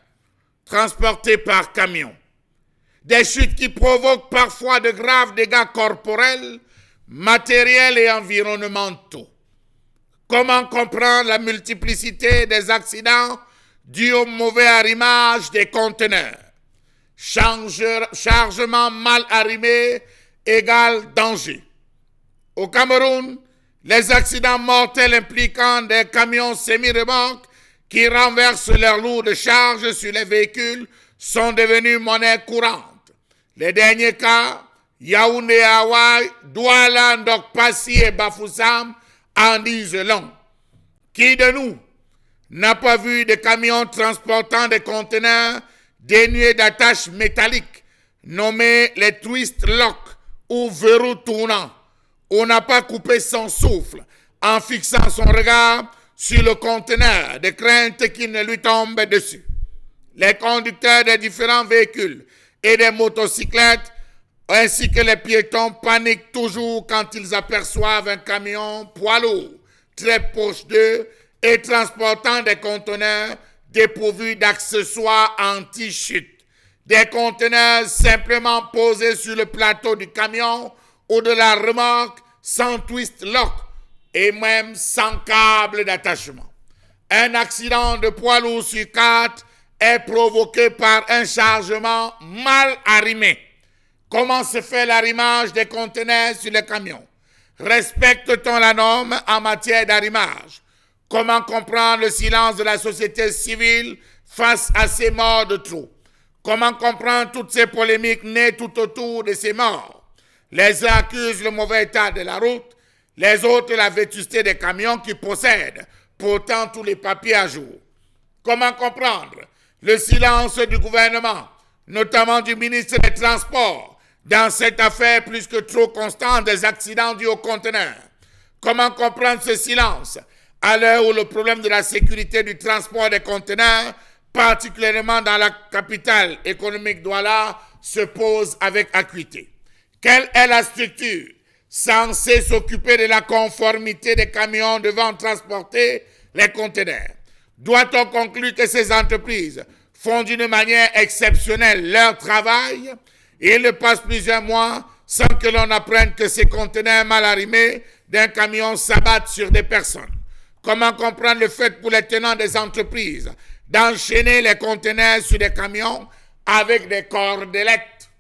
transportés par camion. Des chutes qui provoquent parfois de graves dégâts corporels, matériels et environnementaux. Comment comprendre la multiplicité des accidents dus au mauvais arrimage des conteneurs? Chargement mal arrimé égale danger. Au Cameroun, les accidents mortels impliquant des camions semi-remorques qui renversent leurs lourdes charges sur les véhicules sont devenus monnaie courante. Les derniers cas, Yaoundé, Hawaï, Douala, Ndokpassi et Bafoussam en disent long. Qui de nous n'a pas vu des camions transportant des conteneurs dénués d'attaches métalliques, nommés les twist locks ou verrous tournants? On n'a pas coupé son souffle en fixant son regard sur le conteneur de crainte qu'il ne lui tombe dessus. Les conducteurs des différents véhicules et des motocyclettes ainsi que les piétons paniquent toujours quand ils aperçoivent un camion poids lourd, très proche d'eux et transportant des conteneurs dépourvus d'accessoires anti-chute. Des conteneurs simplement posés sur le plateau du camion ou de la remorque sans twist lock et même sans câble d'attachement. Un accident de poids lourd sur 4 est provoqué par un chargement mal arrimé. Comment se fait l'arrimage des conteneurs sur les camions? Respecte-t-on la norme en matière d'arrimage? Comment comprendre le silence de la société civile face à ces morts de trop? Comment comprendre toutes ces polémiques nées tout autour de ces morts? Les uns accusent le mauvais état de la route, les autres la vétusté des camions qui possèdent pourtant tous les papiers à jour. Comment comprendre le silence du gouvernement, notamment du ministre des Transports, dans cette affaire plus que trop constante des accidents dus aux conteneurs? Comment comprendre ce silence à l'heure où le problème de la sécurité du transport des conteneurs, particulièrement dans la capitale économique Douala, se pose avec acuité? Quelle est la structure censée s'occuper de la conformité des camions devant transporter les conteneurs? Doit-on conclure que ces entreprises font d'une manière exceptionnelle leur travail? Il passe plusieurs mois sans que l'on apprenne que ces conteneurs mal arrimés d'un camion s'abattent sur des personnes. Comment comprendre le fait pour les tenants des entreprises d'enchaîner les conteneurs sur des camions avec des cordelettes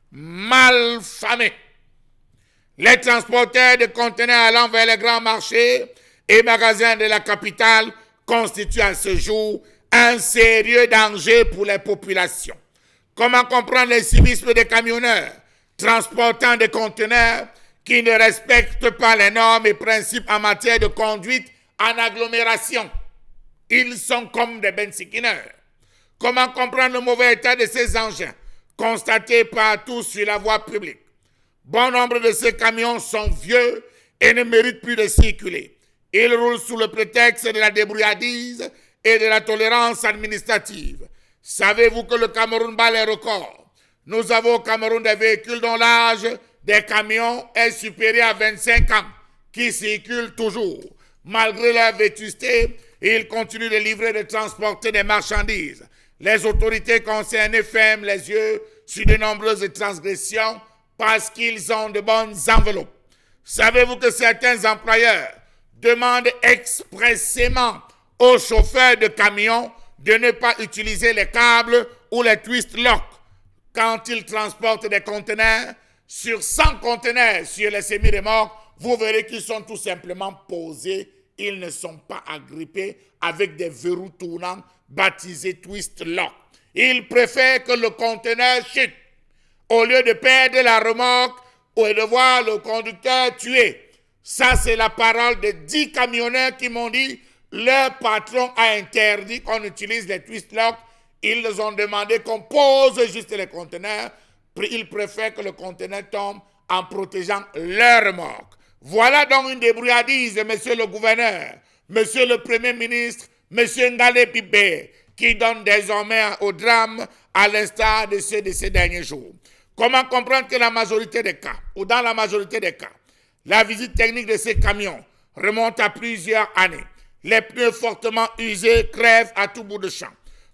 mal famées? Les transporteurs de conteneurs allant vers les grands marchés et magasins de la capitale constituent à ce jour un sérieux danger pour les populations. Comment comprendre le civisme des camionneurs transportant des conteneurs qui ne respectent pas les normes et principes en matière de conduite en agglomération? Ils sont comme des bensikineurs. Comment comprendre le mauvais état de ces engins constatés partout sur la voie publique? Bon nombre de ces camions sont vieux et ne méritent plus de circuler. Ils roulent sous le prétexte de la débrouillardise et de la tolérance administrative. Savez-vous que le Cameroun bat les records? Nous avons au Cameroun des véhicules dont l'âge des camions est supérieur à 25 ans, qui circulent toujours. Malgré leur vétusté, ils continuent de livrer et de transporter des marchandises. Les autorités concernées ferment les yeux sur de nombreuses transgressions parce qu'ils ont de bonnes enveloppes. Savez-vous que certains employeurs demandent expressément aux chauffeurs de camions de ne pas utiliser les câbles ou les twist locks quand ils transportent des conteneurs? Sur 100 conteneurs sur les semi-remorques, vous verrez qu'ils sont tout simplement posés. Ils ne sont pas agrippés avec des verrous tournants baptisés twist lock. Ils préfèrent que le conteneur chute au lieu de perdre la remorque ou de voir le conducteur tué. Ça, c'est la parole de 10 camionneurs qui m'ont dit leur patron a interdit qu'on utilise les twist locks. Ils nous ont demandé qu'on pose juste les conteneurs ils préfèrent que le conteneur tombe en protégeant leur remorque. Voilà donc une débrouillardise, monsieur le gouverneur, monsieur le premier ministre, monsieur Ngale Bibé, qui donne désormais au drame à l'instar de ceux de ces derniers jours. Comment comprendre que la majorité des cas, ou dans la majorité des cas, la visite technique de ces camions remonte à plusieurs années. Les pneus fortement usés crèvent à tout bout de champ.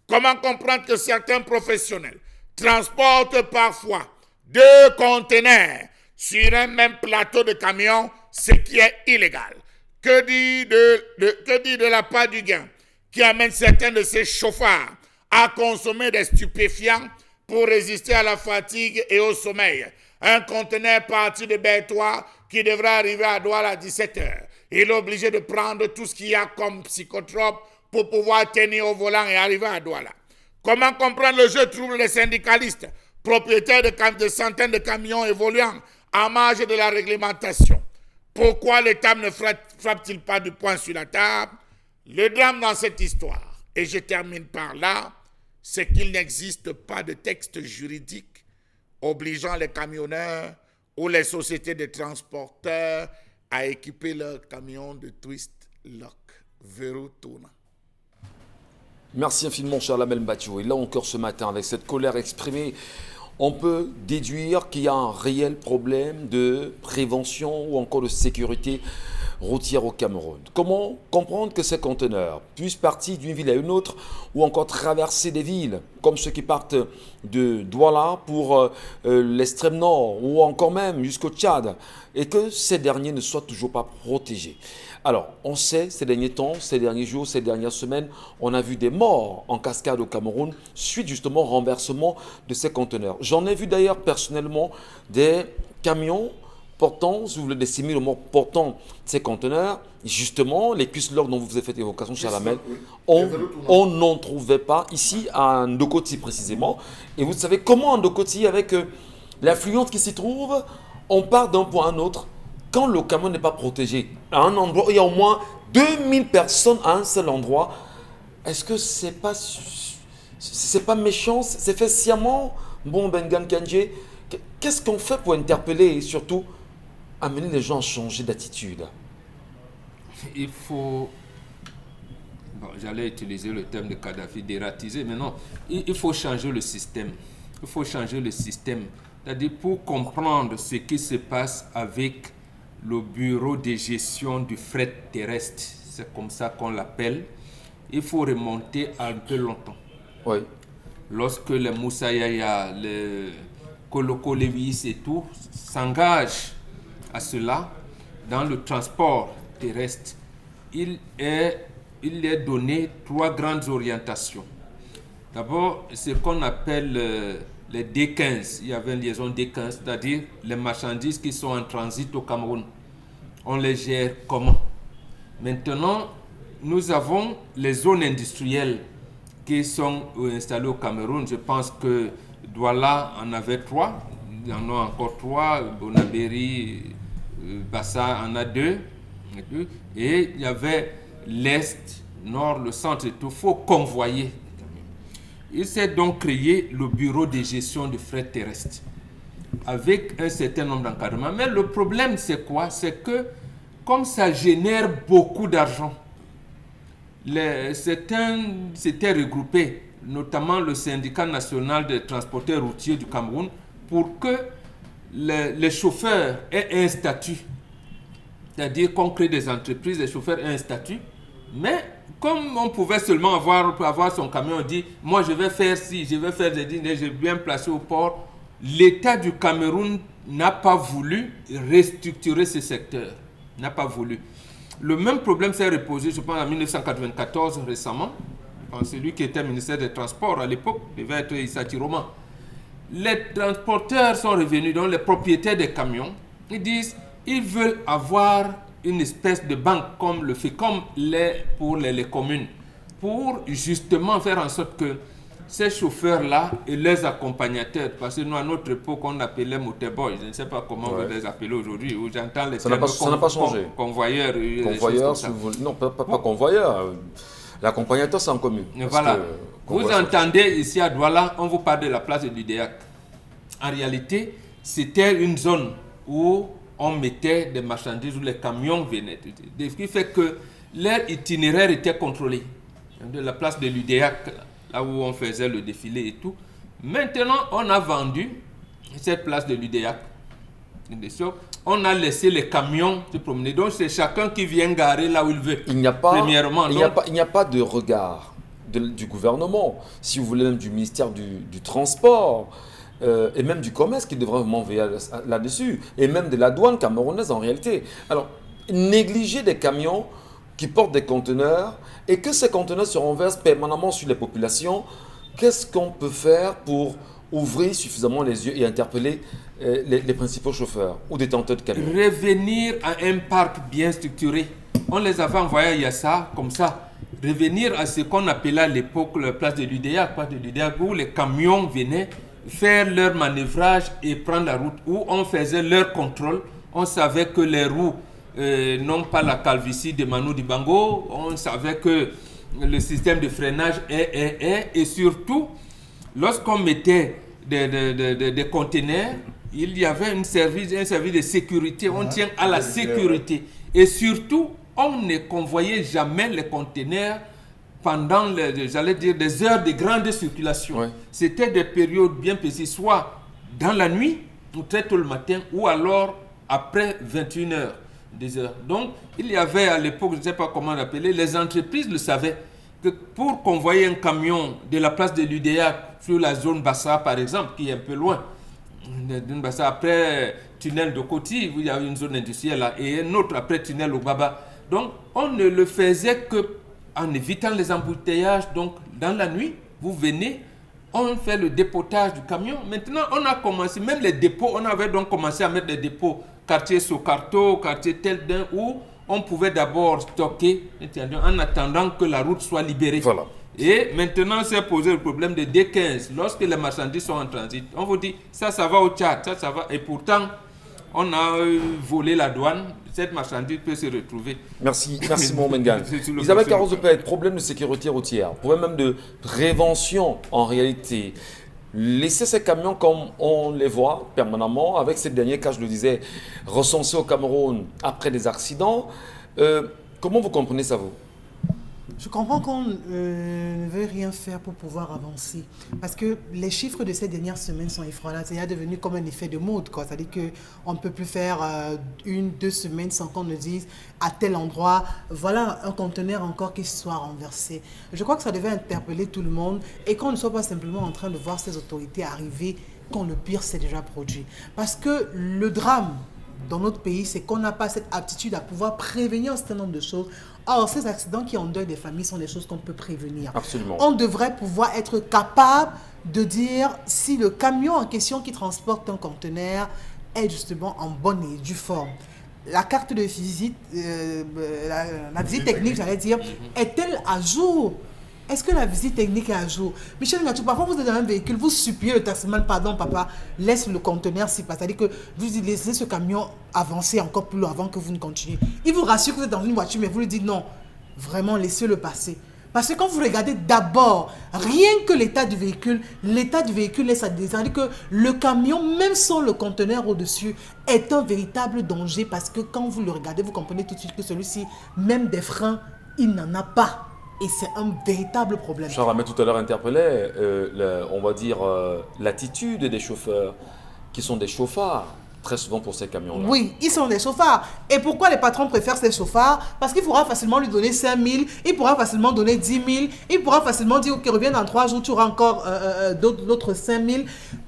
Comment comprendre que certains professionnels transportent parfois 2 conteneurs sur un même plateau de camion, ce qui est illégal? Que dire de la part du gain qui amène certains de ces chauffeurs à consommer des stupéfiants pour résister à la fatigue et au sommeil? Un conteneur parti de Bertois qui devrait arriver à Douala à 17h. Il est obligé de prendre tout ce qu'il y a comme psychotrope pour pouvoir tenir au volant et arriver à Douala. Comment comprendre le jeu trouble des syndicalistes, propriétaires de centaines de camions évoluant en marge de la réglementation? Pourquoi l'État ne frappe-t-il pas du poing sur la table? Le drame dans cette histoire, et je termine par là, c'est qu'il n'existe pas de texte juridique obligeant les camionneurs ou les sociétés de transporteurs à équiper leurs camions de twist lock, verrou tournant. Merci infiniment, cher Lamel Mbachou. Et là encore ce matin, avec cette colère exprimée, on peut déduire qu'il y a un réel problème de prévention ou encore de sécurité routière au Cameroun. Comment comprendre que ces conteneurs puissent partir d'une ville à une autre ou encore traverser des villes, comme ceux qui partent de Douala pour l'extrême nord ou encore même jusqu'au Tchad, et que ces derniers ne soient toujours pas protégés? Alors, on sait, ces derniers temps, ces derniers jours, ces dernières semaines, on a vu des morts en cascade au Cameroun suite justement au renversement de ces conteneurs. J'en ai vu d'ailleurs personnellement des camions portant, si vous voulez, des semi-remorques portant ces conteneurs. Justement, les cuisses-logs dont vous avez fait évocation, cher Lamel, on n'en trouvait pas ici à Ndokoti précisément. Et vous savez comment à Ndokoti, avec l'affluence qui s'y trouve, on part d'un point à un autre. Quand le camion n'est pas protégé, à un endroit où il y a au moins 2000 personnes à un seul endroit, est-ce que c'est pas méchant? C'est fait sciemment? Bon, Bengan Kandje, qu'est-ce qu'on fait pour interpeller et surtout amener les gens à changer d'attitude? Il faut... Bon, j'allais utiliser le terme de Kadhafi, dératiser, mais non. Il faut changer le système. Il faut changer le système. C'est-à-dire pour comprendre ce qui se passe avec le bureau de gestion du fret terrestre, c'est comme ça qu'on l'appelle, il faut remonter un peu longtemps. Oui. Lorsque les Moussa Yaya, les Koloko Levis et tout s'engagent à cela, dans le transport terrestre, il est donné 3 grandes orientations. D'abord, ce qu'on appelle les D15, il y avait une liaison D15, c'est-à-dire les marchandises qui sont en transit au Cameroun. On les gère comment? Maintenant, nous avons les zones industrielles qui sont installées au Cameroun. Je pense que Douala en avait 3, il y en a encore 3, Bonaberi, Bassa en a 2, et il y avait l'Est, Nord, le centre et tout. Il faut convoyer. Il s'est donc créé le bureau de gestion du fret terrestre avec un certain nombre d'encadrements. Mais le problème, c'est quoi? C'est que comme ça génère beaucoup d'argent, certains s'étaient regroupés, notamment le syndicat national des transporteurs routiers du Cameroun, pour que les chauffeurs aient un statut. C'est-à-dire qu'on crée des entreprises, les chauffeurs aient un statut, mais comme on pouvait seulement avoir son camion, on dit, moi je vais faire ci, je vais faire des dîners, je vais bien placer au port. L'État du Cameroun n'a pas voulu restructurer ce secteur, n'a pas voulu. Le même problème s'est reposé, je pense, en 1994 récemment, quand celui qui était ministère des Transports à l'époque, devait être Issa Tiroma. Les transporteurs sont revenus, donc les propriétaires des camions, ils disent, ils veulent avoir une espèce de banque comme le fait comme pour les communes, pour justement faire en sorte que ces chauffeurs-là et leurs accompagnateurs, parce que nous à notre époque on appelait motorboys, je ne sais pas comment vous les appelez aujourd'hui, où j'entends les termes ça n'a pas changé. Convoyeurs, non, pas convoyeurs. L'accompagnateur c'est en commune. Voilà. Vous entendez ici à Douala, on vous parle de la place de l'UDEAC. En réalité, c'était une zone où on mettait des marchandises, où les camions venaient. Ce qui fait que leur itinéraire était contrôlé. De la place de l'Udéac, là où on faisait le défilé et tout. Maintenant, on a vendu cette place de l'Udéac. On a laissé les camions se promener. Donc, c'est chacun qui vient garer là où il veut. Il n'y a pas, Premièrement, il n'y a pas de regard du gouvernement, si vous voulez, même du ministère du Transport et même du Commerce qui devrait vraiment veiller là-dessus, et même de la douane camerounaise en réalité. Alors, négliger des camions qui portent des conteneurs et que ces conteneurs se renversent permanemment sur les populations, qu'est-ce qu'on peut faire pour ouvrir suffisamment les yeux et interpeller les principaux chauffeurs ou détenteurs de camions? Revenir à un parc bien structuré. On les avait envoyés à Yassa comme ça. Revenir à ce qu'on appelait à l'époque la place de l'Udéac, où les camions venaient faire leur manœuvrage et prendre la route, où on faisait leur contrôle. On savait que les roues n'ont pas la calvitie de Manu Dibango. On savait que le système de freinage est. Et surtout, lorsqu'on mettait des conteneurs, il y avait un service de sécurité. On tient à la sécurité. Et surtout, on ne convoyait jamais les conteneurs pendant, j'allais dire, des heures de grande circulation. Ouais. C'était des périodes bien précises, soit dans la nuit, ou très tôt le matin, ou alors après 21h, 10h. Donc, il y avait à l'époque, je ne sais pas comment l'appeler, les entreprises le savaient, que pour convoyer un camion de la place de l'Udéac sur la zone Bassa, par exemple, qui est un peu loin, Bassa, après tunnel de Koti, il y a une zone industrielle là, et un autre après tunnel au Baba. Donc, on ne le faisait que en évitant les embouteillages. Donc, dans la nuit, vous venez, on fait le dépotage du camion. Maintenant, on a commencé, même les dépôts, on avait donc commencé à mettre des dépôts, quartier Socarto, quartier Telden, où on pouvait d'abord stocker en attendant que la route soit libérée. Voilà. Et maintenant, c'est posé le problème de D15. Lorsque les marchandises sont en transit, on vous dit, ça va au Tchad, ça va. Et pourtant, on a volé la douane. Cette marchandise peut se retrouver. Merci Mohamed. Isabelle Carroz-Pet, problème de sécurité routière, problème même de prévention en réalité. Laisser ces camions comme on les voit permanemment, avec ces derniers cas, je le disais, recensés au Cameroun après des accidents. Comment vous comprenez ça, vous? Je comprends qu'on ne veut rien faire pour pouvoir avancer. Parce que les chiffres de ces dernières semaines sont effrayants. C'est devenu comme un effet de mode, quoi. C'est-à-dire qu'on ne peut plus faire 1-2 semaines sans qu'on ne dise à tel endroit, voilà un conteneur encore qui soit renversé. Je crois que ça devait interpeller tout le monde et qu'on ne soit pas simplement en train de voir ces autorités arriver quand le pire s'est déjà produit. Parce que le drame dans notre pays, c'est qu'on n'a pas cette aptitude à pouvoir prévenir un certain nombre de choses. Or, ces accidents qui endeuillent des familles sont des choses qu'on peut prévenir. Absolument. On devrait pouvoir être capable de dire si le camion en question qui transporte un conteneur est justement en bonne et due forme. La carte de visite, la visite technique, j'allais dire, est-elle à jour? Est-ce que la visite technique est à jour? Michel Ngatou, parfois vous êtes dans un véhicule, vous suppliez le taximan, pardon papa, laisse le conteneur s'y passer. C'est-à-dire que vous laissez ce camion avancer encore plus loin avant que vous ne continuiez. Il vous rassure que vous êtes dans une voiture, mais vous lui dites non, vraiment laissez-le passer. Parce que quand vous regardez d'abord, rien que l'état du véhicule laisse à désirer. C'est-à-dire que le camion, même sans le conteneur au-dessus, est un véritable danger parce que quand vous le regardez, vous comprenez tout de suite que celui-ci, même des freins, il n'en a pas. Et c'est un véritable problème. Charles Ahmed tout à l'heure interpellait, on va dire, l'attitude des chauffeurs, qui sont des chauffards, très souvent pour ces camions-là. Oui, ils sont des chauffards. Et pourquoi les patrons préfèrent ces chauffards? Parce qu'il pourra facilement lui donner 5 000, il pourra facilement donner 10 000, il pourra facilement dire qu'il revient dans 3 jours, tu auras encore d'autres 5 000.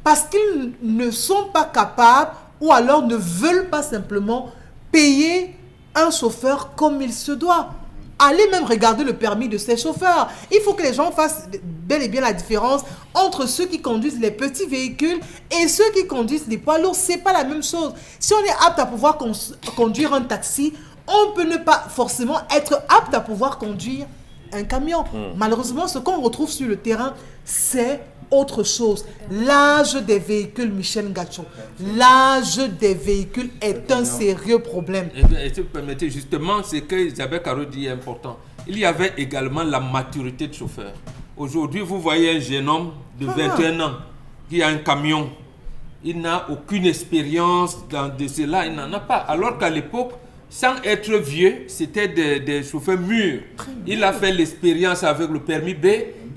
Parce qu'ils ne sont pas capables ou alors ne veulent pas simplement payer un chauffeur comme il se doit. Allez même regarder le permis de ces chauffeurs. Il faut que les gens fassent bel et bien la différence entre ceux qui conduisent les petits véhicules et ceux qui conduisent les poids lourds. C'est pas la même chose. Si on est apte à pouvoir conduire un taxi, on peut ne pas forcément être apte à pouvoir conduire un camion. Malheureusement, ce qu'on retrouve sur le terrain, c'est autre chose. L'âge des véhicules, Michel Ngatou, l'âge des véhicules est un sérieux problème. Et si vous permettez, justement, c'est que Isabelle Carroz dit est important. Il y avait également la maturité de chauffeur. Aujourd'hui, vous voyez un jeune homme de 21 ans qui a un camion. il n'a aucune expérience de cela, il n'en a pas. Alors qu'à l'époque, sans être vieux, c'était des chauffeurs mûrs. Il a fait l'expérience avec le permis B.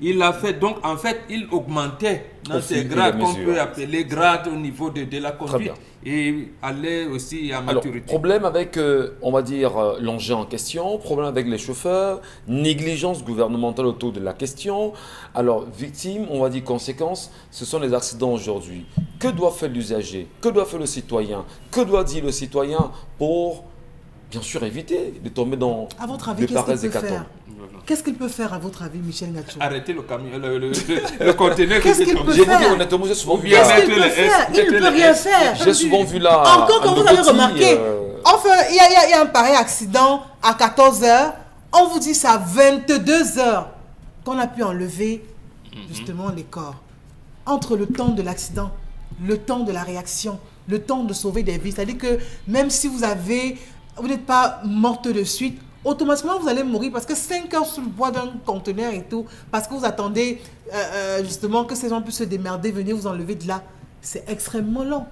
Il a fait, donc en fait, il augmentait dans ses grades qu'on peut appeler grades au niveau de la conduite. Et allait aussi à maturité. Alors, problème avec, on va dire, l'engin en question, problème avec les chauffeurs, négligence gouvernementale autour de la question. Alors, victime, on va dire conséquence, ce sont les accidents aujourd'hui. Que doit faire l'usager? Que doit faire le citoyen? Que doit dire le citoyen pour, bien sûr, éviter de tomber dans à votre avis, des pareils hécatombes? Qu'est-ce qu'il peut faire, à votre avis, Michel Ngacho? Arrêter le camion, le conteneur. Qu'est-ce qu'il peut J'ai faire? vous dire honnêtement, j'ai souvent vu Qu'est-ce qu'il peut faire? Il ne peut rien faire. J'ai souvent vu là. Encore quand vous avez remarqué, enfin, il y a un pareil accident à 14h, on vous dit c'est à 22h qu'on a pu enlever justement les corps. Entre le temps de l'accident, le temps de la réaction, le temps de sauver des vies. C'est-à-dire que même si vous n'êtes pas morte de suite, automatiquement vous allez mourir parce que 5 heures sous le bois d'un conteneur et tout, parce que vous attendez justement que ces gens puissent se démerder, venir vous enlever de là, c'est extrêmement long.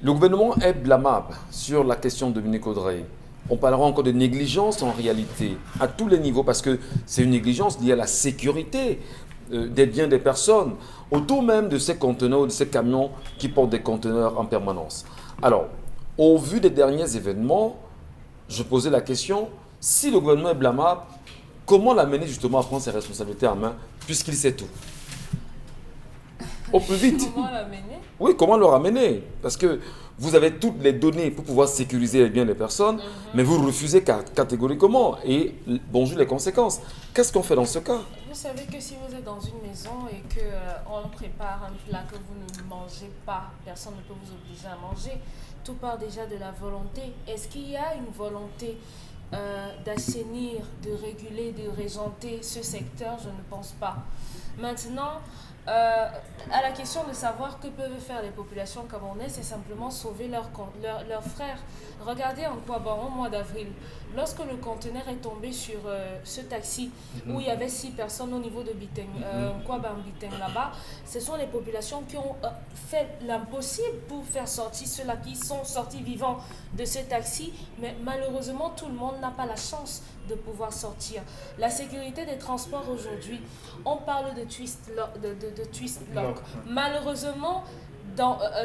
Le gouvernement est blâmable sur la question de Dominique Audrey. On parlera encore de négligence en réalité, à tous les niveaux, parce que c'est une négligence liée à la sécurité des biens des personnes, autour même de ces conteneurs ou de ces camions qui portent des conteneurs en permanence. Alors, au vu des derniers événements, je posais la question, si le gouvernement est blâmable, comment l'amener justement à prendre ses responsabilités en main, puisqu'il sait tout? Au plus vite. Comment l'amener? Oui, comment le ramener? Parce que vous avez toutes les données pour pouvoir sécuriser les biens des personnes, mais vous refusez catégoriquement. Et bonjour les conséquences. Qu'est-ce qu'on fait dans ce cas? Vous savez que si vous êtes dans une maison et qu'on prépare un plat que vous ne mangez pas, personne ne peut vous obliger à manger. Tout part déjà de la volonté. Est-ce qu'il y a une volonté d'assainir, de réguler, de régenter ce secteur? Je ne pense pas. Maintenant, à la question de savoir que peuvent faire les populations camerounaises, c'est simplement sauver leurs frères. Regardez en Kouaban, au mois d'avril, lorsque le conteneur est tombé sur ce taxi où il y avait 6 personnes au niveau de Biteng, Kouaban-Biteng là-bas, ce sont les populations qui ont fait l'impossible pour faire sortir ceux-là qui sont sortis vivants de ce taxi, mais malheureusement tout le monde n'a pas la chance de pouvoir sortir. La sécurité des transports aujourd'hui, on parle de twist lock. Malheureusement,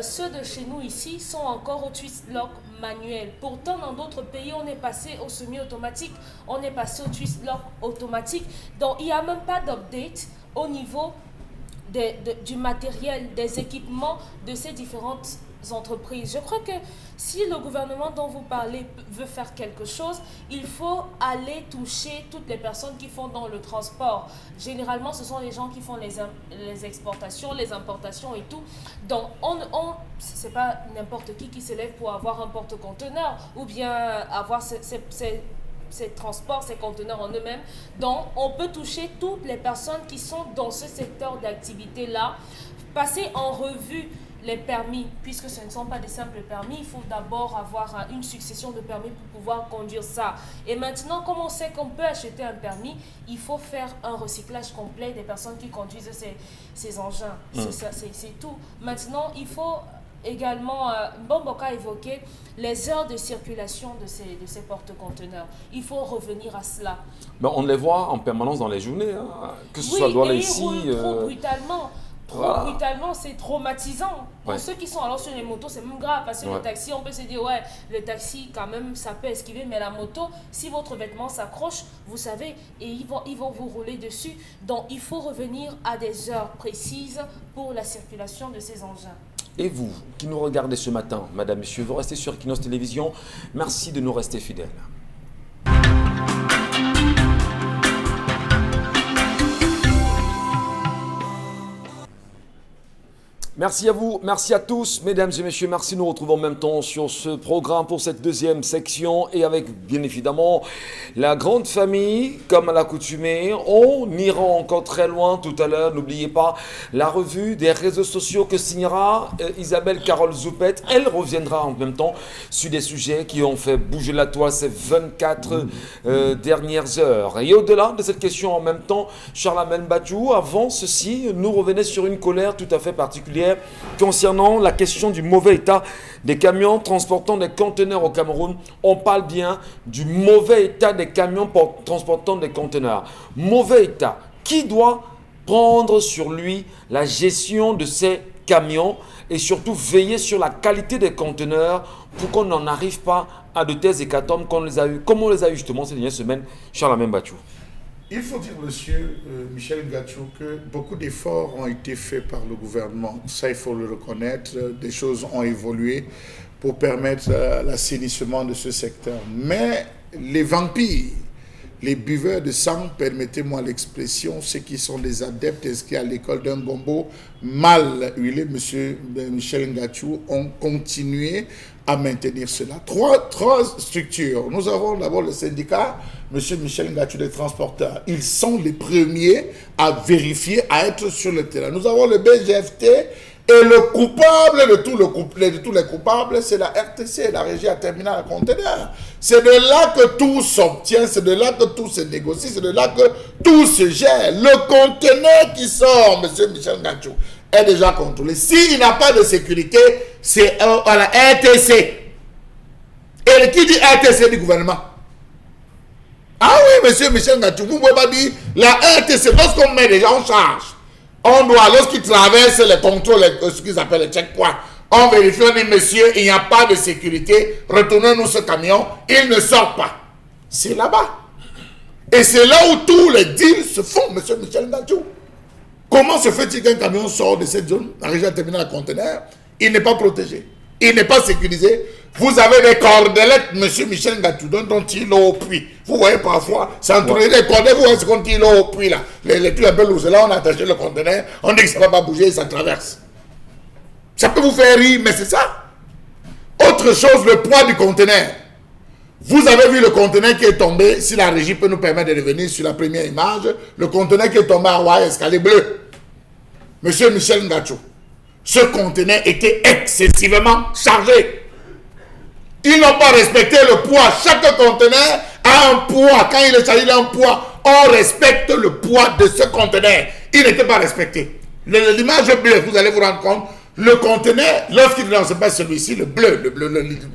ceux de chez nous ici sont encore au twist lock manuel. Pourtant, dans d'autres pays, on est passé au semi-automatique, on est passé au twist lock automatique. Donc, il n'y a même pas d'update au niveau du matériel, des équipements de ces différentes entreprises. Je crois que si le gouvernement dont vous parlez veut faire quelque chose, il faut aller toucher toutes les personnes qui font dans le transport. Généralement, ce sont les gens qui font les exportations, les importations et tout. Donc, c'est pas n'importe qui se lève pour avoir un porte-conteneur ou bien avoir ces transports, ces conteneurs en eux-mêmes. Donc, on peut toucher toutes les personnes qui sont dans ce secteur d'activité-là, passer en revue les permis, puisque ce ne sont pas des simples permis, il faut d'abord avoir une succession de permis pour pouvoir conduire ça. Et maintenant, comme on sait qu'on peut acheter un permis, il faut faire un recyclage complet des personnes qui conduisent ces engins. C'est tout. Maintenant, il faut également, Mbomboka a évoqué les heures de circulation de ces porte-conteneurs. Il faut revenir à cela. Ben, on les voit en permanence dans les journées, hein, que ce soit Douala ici. Oui, ils roulent trop brutalement. Brutalement, c'est traumatisant. Pour ceux qui sont alors sur les motos, c'est même grave parce que le taxi, on peut se dire, ouais, le taxi, quand même, ça peut esquiver, mais la moto, si votre vêtement s'accroche, vous savez, et ils vont vous rouler dessus. Donc, il faut revenir à des heures précises pour la circulation de ces engins. Et vous, qui nous regardez ce matin, madame, monsieur, vous restez sur Equinos Télévision. Merci de nous rester fidèles. Merci à vous, merci à tous, mesdames et messieurs, merci. Nous retrouvons en même temps sur ce programme pour cette deuxième section et avec bien évidemment la grande famille, comme à l'accoutumée. On ira encore très loin tout à l'heure. N'oubliez pas la revue des réseaux sociaux que signera Isabelle Carole Zoupette. Elle reviendra en même temps sur des sujets qui ont fait bouger la toile ces 24 dernières heures. Et au-delà de cette question en même temps, Charles-Amel Badjou, avant ceci, nous revenait sur une colère tout à fait particulière hier concernant la question du mauvais état des camions transportant des conteneurs au Cameroun. On parle bien du mauvais état des camions transportant des conteneurs. Mauvais état. Qui doit prendre sur lui la gestion de ces camions et surtout veiller sur la qualité des conteneurs pour qu'on n'en arrive pas à de tels hécatombes comme on les a eu justement ces dernières semaines, Charles Bachou? Il faut dire, monsieur Michel Ngachou, que beaucoup d'efforts ont été faits par le gouvernement. Ça, il faut le reconnaître. Des choses ont évolué pour permettre l'assainissement de ce secteur. Mais les vampires, les buveurs de sang, permettez-moi l'expression, ceux qui sont des adeptes inscrits à l'école d'un gombo mal huilé, monsieur Michel Ngachou, ont continué à maintenir cela. Trois structures. Nous avons d'abord le syndicat, monsieur Michel Ngachou des transporteurs. Ils sont les premiers à vérifier, à être sur le terrain. Nous avons le BGFT et le coupable de tous les coupables, c'est la RTC, la Régie à terminal à conteneur. C'est de là que tout s'obtient, c'est de là que tout se négocie, c'est de là que tout se gère. Le conteneur qui sort, monsieur Michel Ngachou, est déjà contrôlé. S'il n'a pas de sécurité, c'est à la RTC. Et qui dit RTC du gouvernement? Ah oui, monsieur Michel Ngachou, vous ne pouvez pas dire la RTC, lorsqu'on met des gens en charge, on doit, lorsqu'ils traversent les contrôles, ce qu'ils appellent les checkpoints, on vérifie, on dit, monsieur, il n'y a pas de sécurité, retournez-nous ce camion, il ne sort pas. C'est là-bas. Et c'est là où tous les deals se font, monsieur Michel Ngachou. Comment se fait-il qu'un camion sort de cette zone, la région terminale à conteneur, il n'est pas protégé, il n'est pas sécurisé. Vous avez des cordelettes, monsieur Michel Ngachou, dont on tire l'eau au puits. Vous voyez parfois, c'est entre les cordelettes, vous voyez ce qu'on tire l'eau au puits là. Les trucs un peu lourds, là on a attaché le conteneur, on dit que ça ne va pas bouger, ça traverse. Ça peut vous faire rire, mais c'est ça. Autre chose, le poids du conteneur. Vous avez vu le conteneur qui est tombé, si la régie peut nous permettre de revenir sur la première image, le conteneur qui est tombé à Hawaï, escalier bleu. Monsieur Michel Ngachou, ce conteneur était excessivement chargé. Ils n'ont pas respecté le poids. Chaque conteneur a un poids. Quand il est chargé, il a un poids. On respecte le poids de ce conteneur. Il n'était pas respecté. L'image bleue, vous allez vous rendre compte, le conteneur, lorsqu'il ne pas celui-ci, le bleu,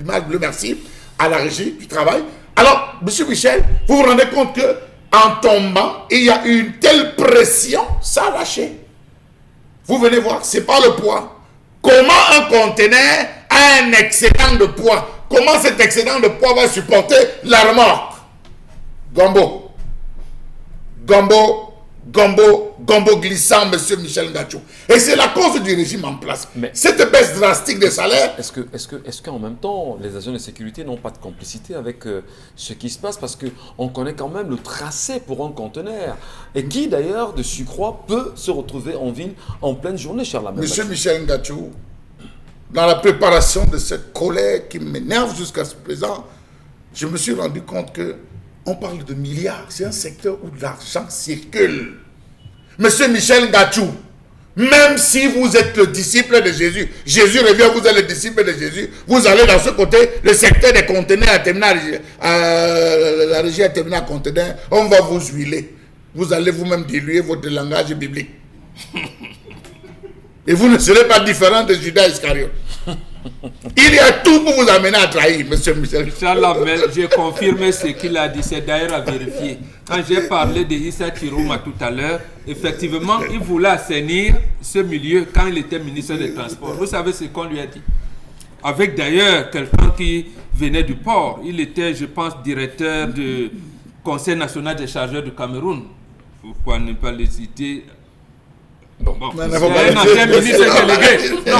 l'image bleue, merci, à la régie du travail. Alors, monsieur Michel, vous vous rendez compte que en tombant, il y a une telle pression, ça a lâché. Vous venez voir, c'est pas le poids. Comment un conteneur a un excédent de poids? Comment cet excédent de poids va supporter la remorque? Gombo glissant, monsieur Michel Ngachou. Et c'est la cause du régime en place. Mais cette baisse drastique des salaires. Est-ce qu'en même temps, les agents de sécurité n'ont pas de complicité avec ce qui se passe? Parce qu'on connaît quand même le tracé pour un conteneur. Et qui, d'ailleurs, de surcroît, peut se retrouver en ville en pleine journée, Charles? Monsieur Michel Ngachou, dans la préparation de cette colère qui m'énerve jusqu'à ce présent, je me suis rendu compte que on parle de milliards. C'est un secteur où l'argent circule. Monsieur Michel Ngachou, même si vous êtes le disciple de Jésus, Jésus revient, vous êtes le disciple de Jésus, vous allez dans ce côté, le secteur des conteneurs à terminal, la régie à terminal à conteneurs, on va vous huiler. Vous allez vous-même diluer votre langage biblique. Et vous ne serez pas différent de Judas Iscariote. Il y a tout pour vous amener à trahir, monsieur Michel. Inch'Allah, j'ai confirmé ce qu'il a dit, c'est d'ailleurs à vérifier. Quand j'ai parlé de Issa Chirouma tout à l'heure, effectivement, il voulait assainir ce milieu quand il était ministre des Transports. Vous savez ce qu'on lui a dit? Avec d'ailleurs quelqu'un qui venait du port. Il était, je pense, directeur du Conseil national des chargeurs du Cameroun. Pourquoi ne pas le citer? Bon, c'est un ancien ministre délégué. Non,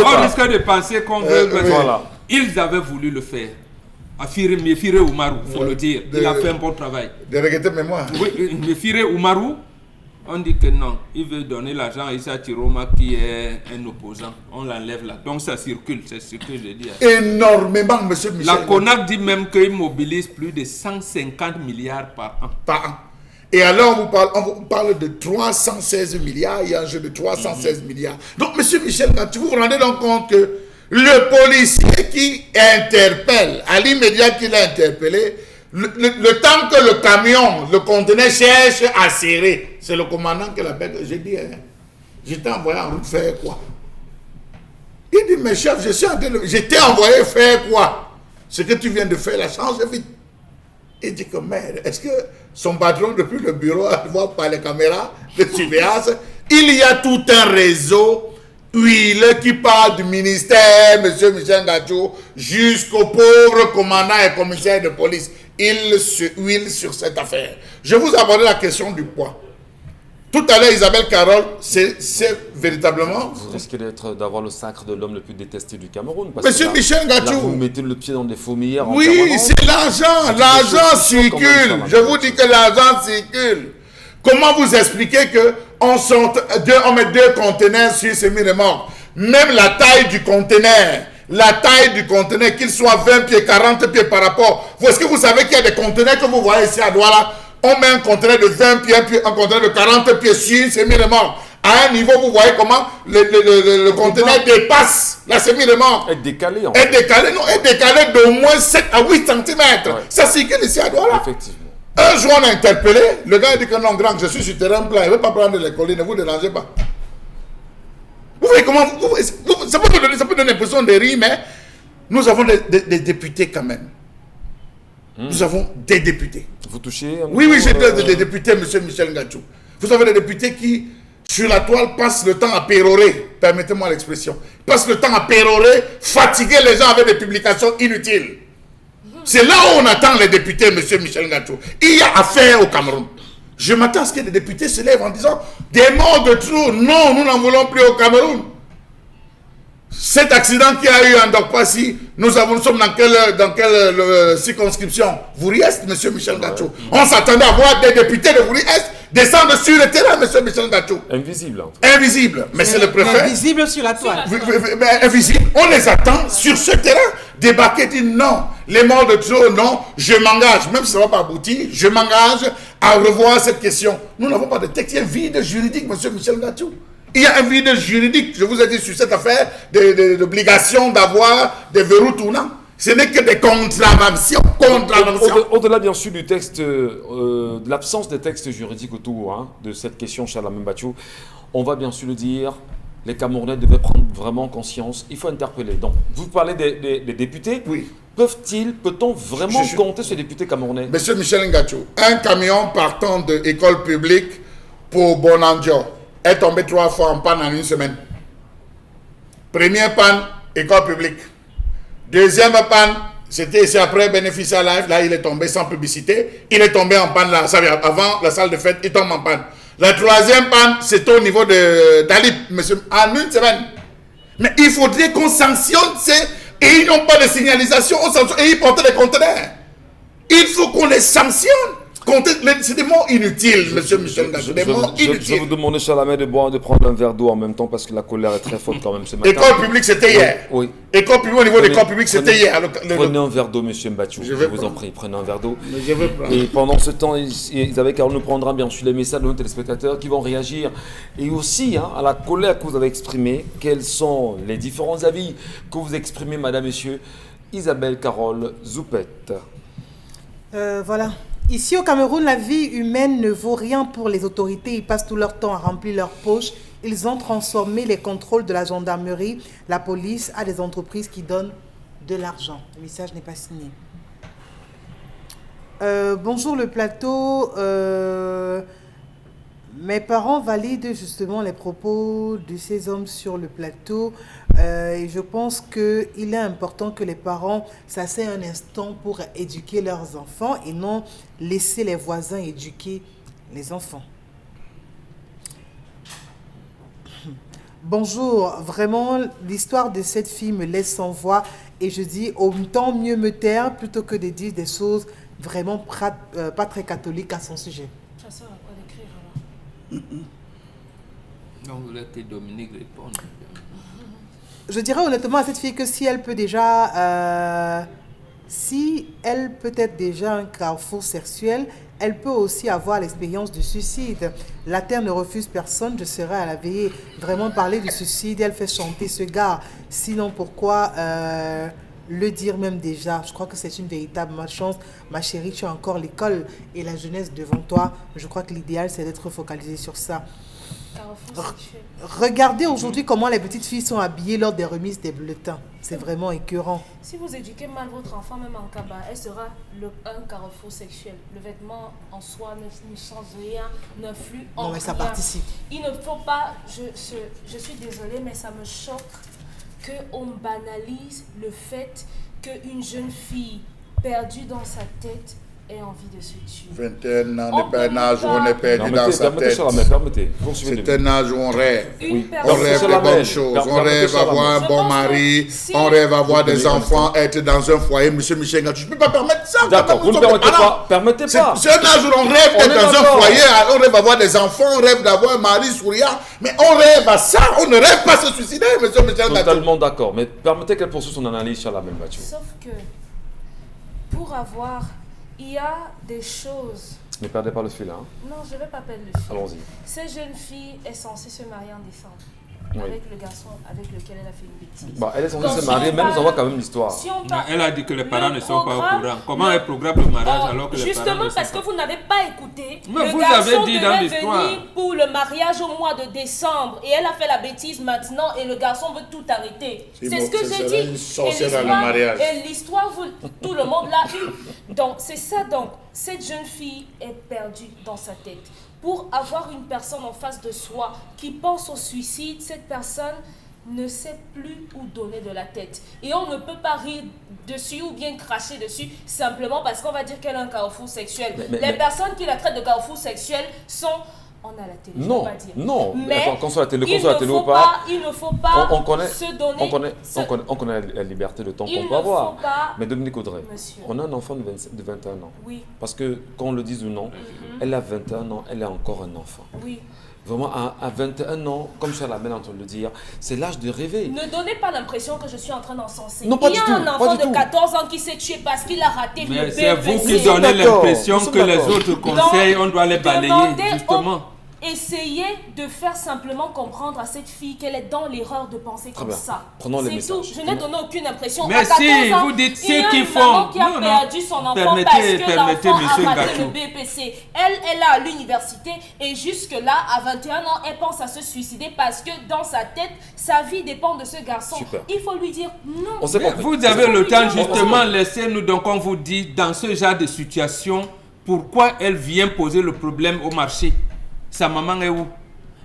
on risque de penser qu'on veut. Voilà. Ils avaient voulu le faire. Méfiré Oumarou, il faut le dire. Il a fait un bon travail. De regretter mémoire. Oui, Méfiré Oumarou, on dit que non. Il veut donner l'argent à Issa Chiroma qui est un opposant. On l'enlève là. Donc ça circule, c'est ce que je dis. Énormément, monsieur Michel. La CONAC dit même qu'il mobilise plus de 150 milliards par an. Par an. Et alors, on vous parle de 316 milliards, il y a un jeu de 316 milliards. Donc, monsieur Michel, vous vous rendez donc compte que le policier qui interpelle, à l'immédiat qu'il a interpellé, le temps que le camion, le conteneur cherche à serrer, c'est le commandant qui l'appelle. J'ai dit, j'étais envoyé en route faire quoi? Il dit, mais chef, je t'ai envoyé faire quoi? Ce que tu viens de faire, la change vite. Il dit que, merde, est-ce que son patron, depuis le bureau, voit par les caméras de surveillance, il y a tout un réseau huileux qui part du ministère, M. Michel Ngacho, jusqu'au pauvre commandant et commissaire de police. Il se huile sur cette affaire. Je vous aborde la question du poids. Tout à l'heure, Isabelle Carole, c'est véritablement... Vous risquez d'avoir le sacre de l'homme le plus détesté du Cameroun. Monsieur Michel Ngacho... Là, vous mettez le pied dans des fourmilières. Oui, c'est l'argent. L'argent circule. Je vous dis que l'argent circule. Comment vous expliquez qu'on met 2 conteneurs sur ces remorques? Même la taille du conteneur, qu'il soit 20 pieds, 40 pieds par rapport. Est-ce que vous savez qu'il y a des conteneurs que vous voyez ici à Douala? On met un conteneur de 20 pieds, un conteneur de 40 pieds sur ces remorques. À un niveau, vous voyez comment le conteneur dépasse la semi-remorque. Est décalé, en fait. Est décalé d'au moins 7 à 8 cm. Ouais. Ça circule ici à Douala. Effectivement. Un jour, on a interpellé. Le gars a dit que non, grand, je suis sur terrain plat. Il ne veut pas prendre les collines. Ne vous dérangez pas. Vous voyez comment... ça peut donner l'impression de rire, mais nous avons des députés quand même. Nous avons des députés. Vous touchez Oui, j'ai des députés, M. Michel Ngacho. Vous avez des députés qui, sur la toile, passent le temps à pérorer. Permettez-moi l'expression. Passent le temps à pérorer, fatiguer les gens avec des publications inutiles. C'est là où on attend les députés, M. Michel Ngacho. Il y a affaire au Cameroun. Je m'attends à ce que les députés se lèvent en disant des morts de trop. Non, nous n'en voulons plus au Cameroun. Cet accident qui a eu en Dokpasi, nous sommes dans quelle circonscription? Vouri-Est, M. Michel Ngacho. On s'attendait à voir des députés de Vouri-Est descendre sur le terrain, M. Michel Ngacho. Invisible. Invisible. Mais c'est le préfet. Invisible sur la toile. Invisible. On les attend sur ce terrain. Débarquer, dire non. Les morts de trop, non. Je m'engage, même si ça ne va pas aboutir, je m'engage à revoir cette question. Nous n'avons pas de texte. Il y a un vide juridique, M. Michel Ngacho. Il y a un vide juridique, je vous ai dit, sur cette affaire d'obligation d'avoir des verrous tournants. Ce n'est que des contraventions. Au-delà, bien sûr, du texte, de l'absence de texte juridique autour de cette question, Chalamine Bachou, on va bien sûr le dire, les Camerounais devaient prendre vraiment conscience. Il faut interpeller. Donc, vous parlez des députés. Oui. Peut-on vraiment compter sur les députés camerounais? Monsieur Michel Ngacho, un camion partant de l'école publique pour Bonandio est tombé 3 fois en panne en une semaine. Première panne, école publique. Deuxième panne, c'était ici après Bénéficia Live. Là, il est tombé sans publicité. Il est tombé en panne là, avant la salle de fête. Il tombe en panne. La troisième panne, c'est au niveau d'Alip, monsieur, en une semaine. Mais il faudrait qu'on sanctionne et ils n'ont pas de signalisation, et ils portent des conteneurs. Il faut qu'on les sanctionne. C'est des mots inutiles, monsieur Michel Ngacho. Des mots inutiles. Je vais vous demander, Chalamé, de prendre un verre d'eau en même temps parce que la colère est très forte quand même ce matin. École publique, c'était hier. Oui. École publique, au niveau de l'école publique, c'était hier. Prenez un verre d'eau, monsieur Mbachou. Je vous en prie, prenez un verre d'eau. Je vais prendre. Et pendant ce temps, Isabelle Carole nous prendra bien sûr les messages de nos téléspectateurs qui vont réagir. Et aussi à la colère que vous avez exprimée. Quels sont les différents avis que vous exprimez, madame, monsieur Isabelle Carole Zoupette? Voilà. Ici au Cameroun, la vie humaine ne vaut rien pour les autorités. Ils passent tout leur temps à remplir leurs poches. Ils ont transformé les contrôles de la gendarmerie, la police, à des entreprises qui donnent de l'argent. Le message n'est pas signé. Bonjour le plateau. Mes parents valident justement les propos de ces hommes sur le plateau. Et je pense qu'il est important que les parents s'asseyent un instant pour éduquer leurs enfants et non laisser les voisins éduquer les enfants. Bonjour, vraiment l'histoire de cette fille me laisse sans voix et je dis autant mieux me taire plutôt que de dire des choses vraiment pas très catholiques à son sujet. Ça sert à quoi d'écrire alors? Donc vous voulez que Dominique réponde. Je dirais honnêtement à cette fille que si elle peut déjà, si elle peut être déjà un carrefour sexuel, elle peut aussi avoir l'expérience du suicide. La terre ne refuse personne, je serai à la veillée. Vraiment parler du suicide, elle fait chanter ce gars. Sinon pourquoi le dire même déjà? Je crois que c'est une véritable malchance. Ma chérie, tu as encore l'école et la jeunesse devant toi. Je crois que l'idéal c'est d'être focalisé sur ça. Carrefour sexuel. Regardez aujourd'hui comment les petites filles sont habillées lors des remises des bulletins. C'est vraiment écœurant. Si vous éduquez mal votre enfant, même en cabas, elle sera un carrefour sexuel. Le vêtement en soi ne change rien, n'influe en rien. Non, mais ça participe. Il ne faut pas, je suis désolée, mais ça me choque qu'on banalise le fait qu'une jeune fille perdue dans sa tête ait envie de se tuer. 21 ans n'est pas un âge où on est perdu dans sa tête. Permettez. C'est un âge où on rêve. Oui. On rêve de bonnes choses. On rêve avoir un bon mari. On rêve avoir des enfants, être dans un foyer. Monsieur Michel Ngachou, je ne peux pas permettre ça. D'accord, vous ne permettez pas. C'est un âge où on rêve d'être dans un foyer. On rêve d'avoir des enfants. On rêve d'avoir un mari souriant. Mais on rêve à ça. On ne rêve pas de se suicider, monsieur Michel Ngachou. Totalement d'accord. Mais permettez qu'elle poursuive son analyse sur la même Ngachou. Sauf que pour avoir... Il y a des choses... Ne perdez pas le fil, hein. Non, je ne vais pas perdre le fil. Allons-y. Cette jeune fille est censée se marier en décembre avec le garçon avec lequel elle a fait une bêtise. Bah, elle est censée se marier, mais elle nous envoie quand même l'histoire. Elle a dit que les parents ne sont pas au courant. Comment elle programme le mariage alors que les parents ne sont pas? Justement parce que vous n'avez pas écouté. Mais le vous garçon avez dit dans l'histoire. devait venir pour le mariage au mois de décembre et elle a fait la bêtise maintenant et le garçon veut tout arrêter. C'est ce que j'ai dit. Une sorcière dans le mariage. Et l'histoire, tout le monde l'a eu. Donc c'est ça donc. Cette jeune fille est perdue dans sa tête. Pour avoir une personne en face de soi qui pense au suicide, cette personne ne sait plus où donner de la tête. Et on ne peut pas rire dessus ou bien cracher dessus simplement parce qu'on va dire qu'elle a un carrefour sexuel. Les personnes qui la traitent de carrefour sexuel sont... On a la télé, non, je peux pas dire. Non, mais attends, qu'on soit la télé, ou pas, il ne faut pas on connaît, se donner... on connaît la liberté de temps qu'on peut avoir. Pas, mais Dominique Audrey, monsieur, on a un enfant de 21 ans. Oui. Parce que, qu'on le dise ou non, elle a 21 ans, elle est encore un enfant. Oui. Vraiment, à 21 ans, comme Charles Amel est en train de le dire, c'est l'âge de rêver. Ne donnez pas l'impression que je suis en train d'encenser. Non, pas Il y a du tout, un enfant pas du de tout. 14 ans qui s'est tué parce qu'il a raté le BPC. C'est vous qui donnez l'impression que les autres conseils, on doit les balayer, justement. Essayez de faire simplement comprendre à cette fille qu'elle est dans l'erreur de penser comme ça. Prenons les messages. messages. Je n'ai donné aucune impression. Mais si vous dites ceux qui font... qui a perdu son enfant parce que l'enfant a raté le BPC. Elle est à l'université et jusque-là, à 21 ans, elle pense à se suicider parce que dans sa tête, sa vie dépend de ce garçon. Super. Il faut lui dire non. Vous avez le temps, justement, laissez-nous donc, on vous dit, dans ce genre de situation, pourquoi elle vient poser le problème au marché. Sa maman est où?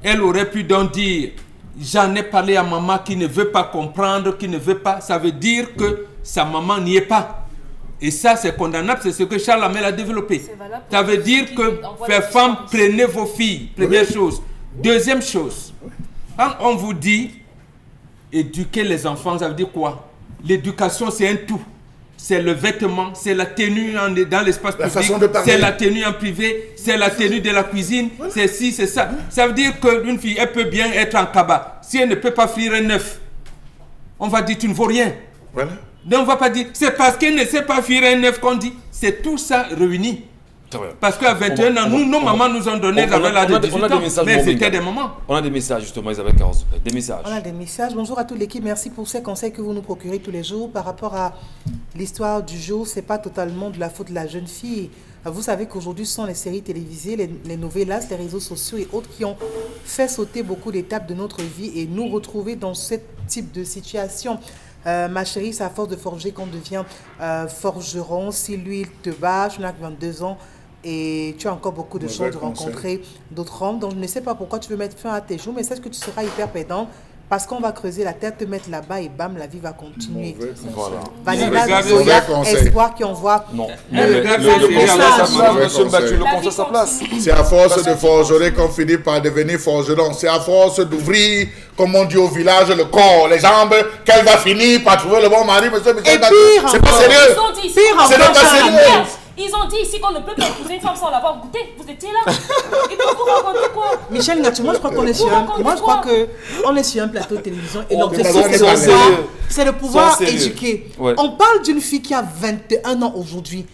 Elle aurait pu donc dire, j'en ai parlé à maman qui ne veut pas comprendre, qui ne veut pas. Ça veut dire que sa maman n'y est pas. Et ça, c'est condamnable, c'est ce que Charles Amel a développé. Ça veut dire que, femmes, prenez vos filles, première chose. Deuxième chose, quand on vous dit, éduquer les enfants, ça veut dire quoi? L'éducation, c'est un tout. C'est le vêtement, c'est la tenue dans l'espace public, c'est la tenue en privé, c'est la tenue de la cuisine, c'est ci, c'est ça. Ça veut dire qu'une fille, elle peut bien être en cabas. Si elle ne peut pas frire un œuf, on va dire tu ne vaux rien. Voilà. Donc on ne va pas dire, c'est parce qu'elle ne sait pas frire un œuf qu'on dit. C'est tout ça réuni. Parce qu'à 21 ans, nos mamans nous ont donné l'âge de 18 ans, mais c'était des mamans. On a des messages justement, Isabelle Caros, des messages. On a des messages. Bonjour à toute l'équipe, merci pour ces conseils que vous nous procurez tous les jours. Par rapport à l'histoire du jour, ce n'est pas totalement de la faute de la jeune fille. Vous savez qu'aujourd'hui, ce sont les séries télévisées, les novellas, les réseaux sociaux et autres qui ont fait sauter beaucoup d'étapes de notre vie et nous retrouver dans ce type de situation. Ma chérie, c'est à force de forger qu'on devient forgeron. Si lui, il te bat, je n'ai que 22 ans, et tu as encore beaucoup de choses de rencontrer d'autres hommes. Donc, je ne sais pas pourquoi tu veux mettre fin à tes jours, mais c'est ce que tu seras hyper pédant parce qu'on va creuser la terre, te mettre là-bas et bam, la vie va continuer. Voilà. Vanilla, Zoya, Espoir qui envoie. Non. Le conseil sa place. C'est à force de forgerer qu'on finit par devenir forgeron. C'est à force d'ouvrir, comme on dit au village, le corps, les jambes, qu'elle va finir par trouver le bon mari. Monsieur Michel, c'est pas sérieux. C'est pas sérieux. Ils ont dit ici qu'on ne peut pas épouser une femme sans l'avoir goûté. Vous étiez là. Et puis vous racontez quoi? Michel Ngachou, moi je crois qu'on est sur un plateau de télévision et l'objectif c'est de pouvoir éduquer. Ouais. On parle d'une fille qui a 21 ans aujourd'hui,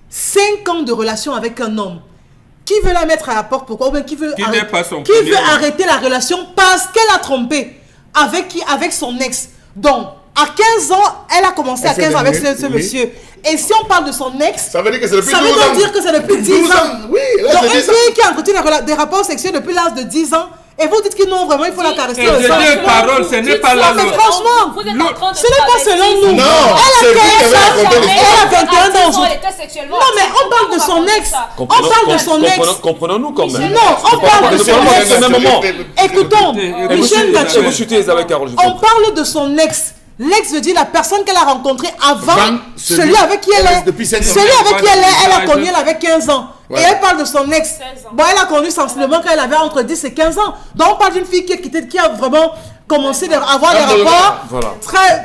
5 ans de relation avec un homme. Qui veut la mettre à la porte? Pourquoi? Ou bien qui veut arrêter la relation parce qu'elle a trompé avec son ex. Donc, à 15 ans, elle a commencé à 15 ans avec ce monsieur. Et si on parle de son ex, ça veut dire que c'est depuis 12 ans. Ça veut dire que c'est depuis 10 ans. Oui, donc, une fille qui a entretenu des rapports sexuels depuis l'âge de 10 ans Et vous dites que non, vraiment, il faut la caresser. Et j'ai deux paroles, ce n'est pas la mais loi. franchement, Vous êtes en train de ce n'est pas selon nous. Non, Elle c'est a vous qui avez 15 ans, raconté l'histoire. elle a 21 ans. Elle était sexuellement. Non, mais on parle de son ex. On parle de son ex. Comprenons-nous quand même. Non, on parle de son ex. C'est le même moment. Écoutons, Écoutez, Michel écoutez, Gacho, Vous chutez Elisabeth Carole, je vous on en prie. parle de son ex. L'ex veut dire la personne qu'elle a rencontrée avant Avant celui avec qui elle est. depuis 5 ans. Celui avec qui elle a connu, elle avait 15 ans. Ouais. Et elle parle de son ex. 16 ans. Bon, elle a connu sensiblement quand elle avait entre 10 et 15 ans. Donc on parle d'une fille qui a vraiment commencé à avoir des rapports Voilà.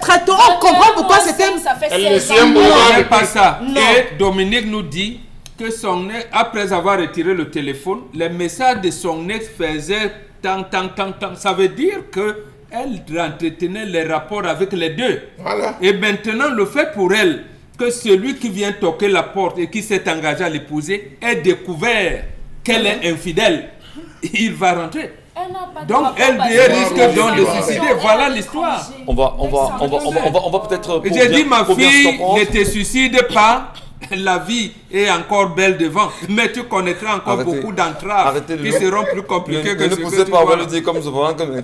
très tôt. On comprend pourquoi c'était... Ça fait Elle 16 le sait, ans. moi. Ce n'est pas ça. Non. Et Dominique nous dit que son ex, après avoir retiré le téléphone, les messages de son ex faisaient tant. Ça veut dire que elle entretenait les rapports avec les deux. Voilà. Et maintenant, le fait pour elle que celui qui vient toquer la porte et qui s'est engagé à l'épouser ait découvert qu'elle est infidèle, il va rentrer. Elle n'a pas de Donc, rapport elle parce risque que donc de Ouais. suicider. Voilà l'histoire. On va peut-être. Et j'ai dit, ma pour bien se fille, comprendre. ne te suicide pas. La vie est encore belle devant. Mais tu connaîtras encore Arrêtez. beaucoup d'entraves Arrêtez de qui le- seront plus compliquées que Ne ce que poussez tu pas, on va vois. le dire comme ça.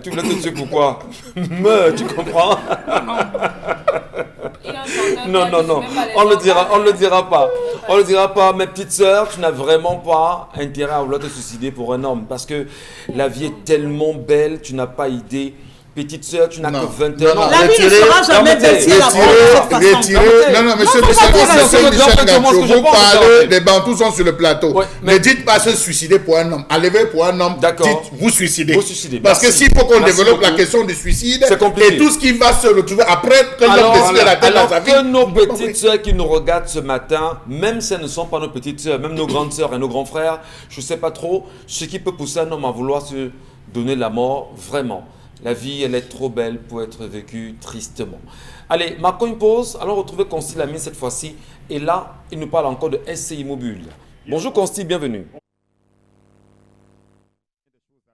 Tu voulais te tuer pourquoi? Mais tu comprends? Non. On le dira pas. On le dira pas. Mais petite sœur, tu n'as vraiment pas intérêt à vouloir te suicider pour un homme. Parce que la vie est tellement belle, tu n'as pas idée. Petite sœur, tu n'as Non. que 21 Non, ans. non. La vie ne sera jamais belle si elle apprend de cette façon. Non, non, monsieur Non, Michel, faut pas dire monsieur ça, Michel c'est vraiment ce Gacho, que je vous pense, parlez, Jean-Pierre. les bantous sont sur le plateau. Ouais, Ne mais- dites pas se suicider pour un homme. Enlever pour un homme, D'accord. dites vous suicidez. Vous suicidez. Parce que Merci. s'il faut qu'on Merci développe la beaucoup. question du suicide C'est compliqué. et tout ce qui va se retrouver après que l'homme décide la tête dans sa vie. que nos petites sœurs qui nous regardent ce matin, même si elles ne sont pas nos petites sœurs, même nos grandes sœurs et nos grands frères, je ne sais pas trop ce qui peut pousser un homme à vouloir se donner la mort, vraiment. La vie, elle est trop belle pour être vécue tristement. Allez, marquons une pause. Allons retrouver Consti Lamine cette fois-ci. Et là, il nous parle encore de SCI Mobile. Bonjour Consti, bienvenue.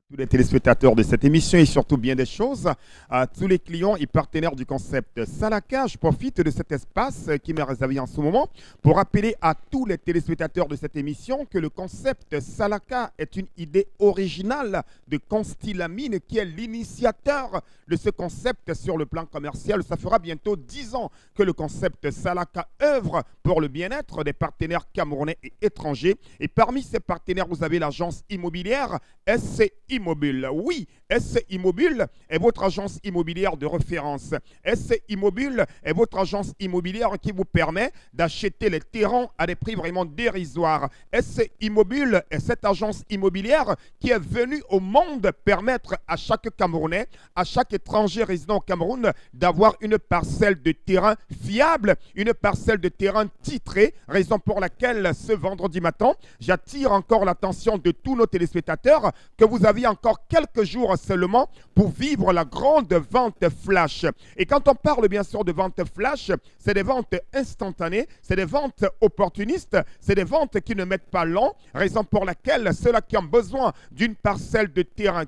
Tous les téléspectateurs de cette émission et surtout bien des choses, à tous les clients et partenaires du concept Salaka. Je profite de cet espace qui m'est réservé en ce moment pour rappeler à tous les téléspectateurs de cette émission que le concept Salaka est une idée originale de Consti Lamine qui est l'initiateur de ce concept sur le plan commercial. Ça fera bientôt 10 ans que le concept Salaka œuvre pour le bien-être des partenaires camerounais et étrangers. Et parmi ces partenaires, vous avez l'agence immobilière SC Immobile. Oui, SC Immobile est votre agence immobilière de référence. SC Immobile est votre agence immobilière qui vous permet d'acheter les terrains à des prix vraiment dérisoires. SC Immobile est cette agence immobilière qui est venue au monde permettre à chaque Camerounais, à chaque étranger résident au Cameroun, d'avoir une parcelle de terrain fiable, une parcelle de terrain titrée, raison pour laquelle ce vendredi matin, j'attire encore l'attention de tous nos téléspectateurs que vous aviez encore quelques jours seulement pour vivre la grande vente flash. Et quand on parle bien sûr de vente flash, c'est des ventes instantanées, c'est des ventes opportunistes, c'est des ventes qui ne mettent pas long, raison pour laquelle ceux-là qui ont besoin d'une parcelle de terrain,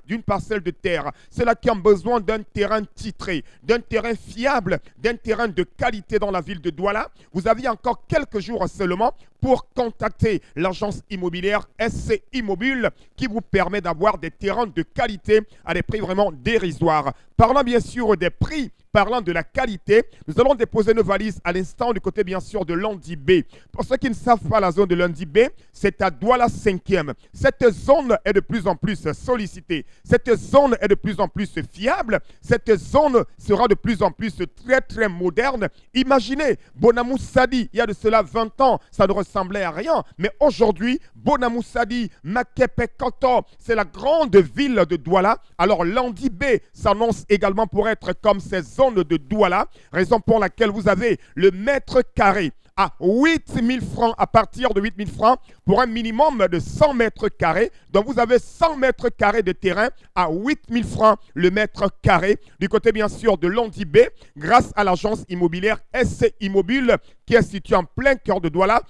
ceux-là qui ont besoin d'un terrain titré, d'un terrain fiable, d'un terrain de qualité dans la ville de Douala, vous aviez encore quelques jours seulement pour contacter l'agence immobilière SC Immobile qui vous permet d'avoir des terrains de qualité à des prix vraiment dérisoires. Parlant bien sûr des prix, parlant de la qualité, nous allons déposer nos valises à l'instant du côté bien sûr de Lundi B. Pour ceux qui ne savent pas la zone de Lundi B, c'est à Douala 5e. Cette zone est de plus en plus sollicitée. Cette zone est de plus en plus fiable. Cette zone sera de plus en plus très moderne. Imaginez, Bonamou Sadi, il y a de cela 20 ans, ça ne ressemblait à rien. Mais aujourd'hui, Bonamou Sadi, Makepe Koto, c'est la grande ville de Douala. Alors Lundi B s'annonce également pour être comme ces zones de Douala, raison pour laquelle vous avez le mètre carré à 8 000 francs, à partir de 8 000 francs pour un minimum de 100 mètres carrés. Donc vous avez 100 mètres carrés de terrain à 8 000 francs le mètre carré. Du côté bien sûr de Lundi B, grâce à l'agence immobilière SC Immobile qui est située en plein cœur de Douala,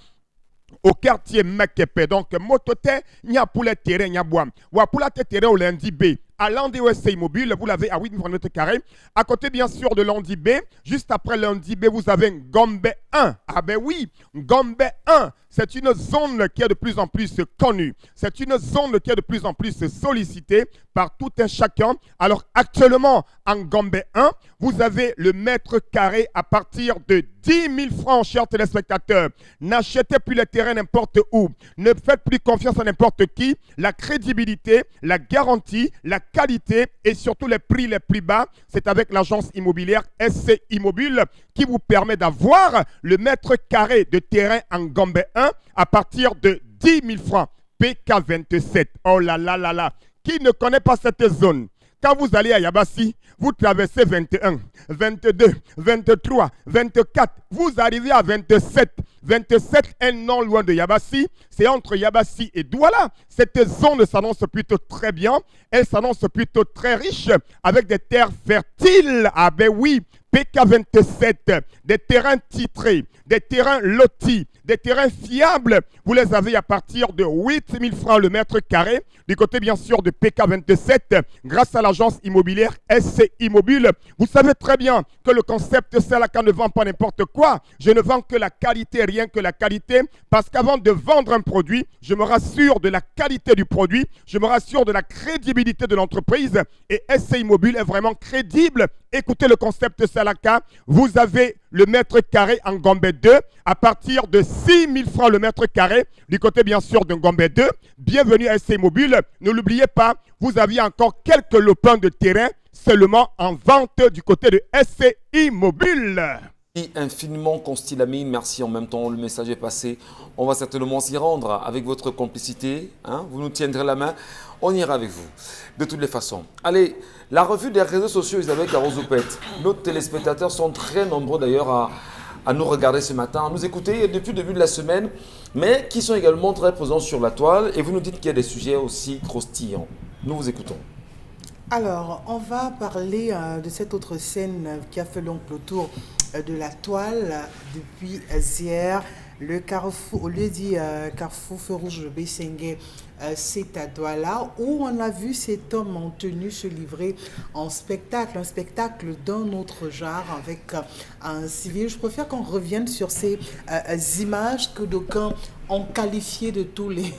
au quartier Makepe. Donc, motote, n'y a pour les terrains, n'y a bois. Ou pour la terrain au Lundi B. À Lundi SC Immobile, vous l'avez à 8 000 mètres carrés. À côté, bien sûr, de Lundi B, juste après Lundi B, vous avez Gombe 1. Ah ben oui, Ngombe 1, c'est une zone qui est de plus en plus connue. C'est une zone qui est de plus en plus sollicitée par tout un chacun. Alors actuellement, en Ngombe 1, vous avez le mètre carré à partir de 10 000 francs, chers téléspectateurs. N'achetez plus les terrains n'importe où. Ne faites plus confiance à n'importe qui. La crédibilité, la garantie, la qualité et surtout les prix les plus bas, c'est avec l'agence immobilière SC Immobile qui vous permet d'avoir le mètre carré de terrain en Gombe 1 à partir de 10 000 francs. PK27. Oh là là là là. Qui ne connaît pas cette zone? Quand vous allez à Yabassi, vous traversez 21, 22, 23, 24, vous arrivez à 27. 27 est non loin de Yabassi, c'est entre Yabassi et Douala. Cette zone s'annonce plutôt très bien, elle s'annonce plutôt très riche, avec des terres fertiles. Ah ben oui, PK27, des terrains titrés, des terrains lotis, des terrains fiables. Vous les avez à partir de 8 000 francs le mètre carré, du côté bien sûr de PK27, grâce à l'agence immobilière SC Immobile. Vous savez très bien que le concept Salaka ne vend pas n'importe quoi. Je ne vends que la qualité, rien que la qualité, parce qu'avant de vendre un produit, je me rassure de la qualité du produit, je me rassure de la crédibilité de l'entreprise, et SC Immobile est vraiment crédible. Écoutez le concept Salaka, vous avez le mètre carré en Gombe 2 à partir de 6 000 francs le mètre carré, du côté bien sûr de Gombe 2. Bienvenue à SC Immobile. Ne l'oubliez pas, vous aviez encore quelques lopins de terrain seulement en vente du côté de SC Immobile. Merci infiniment, Constille. Merci en même temps, le message est passé. On va certainement s'y rendre avec votre complicité. Hein? Vous nous tiendrez la main, on ira avec vous. De toutes les façons. Allez, la revue des réseaux sociaux, Isabelle Carozoupette. Nos téléspectateurs sont très nombreux d'ailleurs à nous regarder ce matin, à nous écouter depuis le début de la semaine, mais qui sont également très présents sur la toile. Et vous nous dites qu'il y a des sujets aussi croustillants. Nous vous écoutons. Alors, on va parler de cette autre scène qui a fait donc le tour de la toile depuis hier. Le carrefour, au lieu dit carrefour feu rouge de Bessengue, c'est à Douala, où on a vu cet homme en tenue se livrer en spectacle, un spectacle d'un autre genre avec un civil. Je préfère qu'on revienne sur ces images que d'aucuns ont qualifié de tous les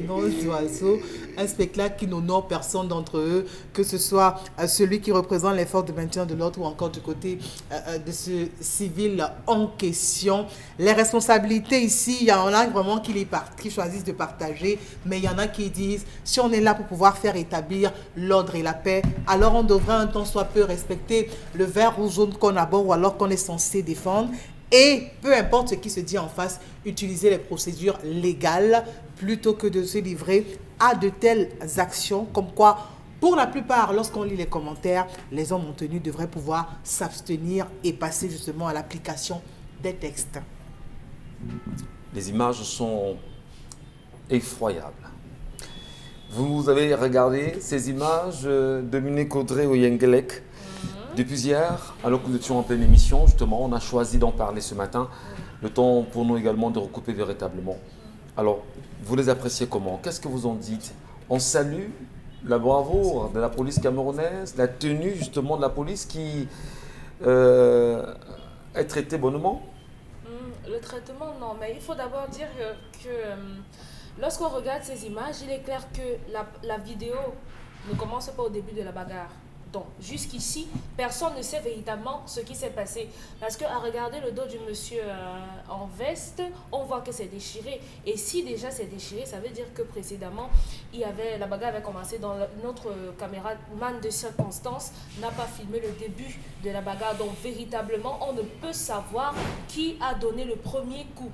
noms d'oiseaux, un spectacle qui n'honore personne d'entre eux, que ce soit celui qui représente les forces de maintien de l'ordre ou encore du côté de ce civil en question. Les responsabilités ici, il y en a vraiment qui choisissent de partager, mais il y en a qui disent, si on est là pour pouvoir faire établir l'ordre et la paix, alors on devrait un temps soit peu respecter le vert ou jaune qu'on aborde ou alors qu'on est censé défendre. Et peu importe ce qui se dit en face, utiliser les procédures légales plutôt que de se livrer à de telles actions, comme quoi, pour la plupart, lorsqu'on lit les commentaires, les hommes en tenue devraient pouvoir s'abstenir et passer justement à l'application des textes. Les images sont effroyables. Vous avez regardé ces images de Dominique Audrey au Yengelek depuis hier, alors que nous étions en pleine émission, justement, on a choisi d'en parler ce matin. Le temps pour nous également de recouper véritablement. Alors, vous les appréciez comment? Qu'est-ce que vous en dites? On salue la bravoure de la police camerounaise, la tenue justement de la police qui est traitée bonnement? Le traitement, non, mais il faut d'abord dire que lorsqu'on regarde ces images, il est clair que la vidéo ne commence pas au début de la bagarre. Donc, jusqu'ici, personne ne sait véritablement ce qui s'est passé. Parce qu'à regarder le dos du monsieur en veste, on voit que c'est déchiré. Et si déjà c'est déchiré, ça veut dire que précédemment, la bagarre avait commencé. Notre caméraman de circonstance n'a pas filmé le début de la bagarre. Donc, véritablement, on ne peut savoir qui a donné le premier coup.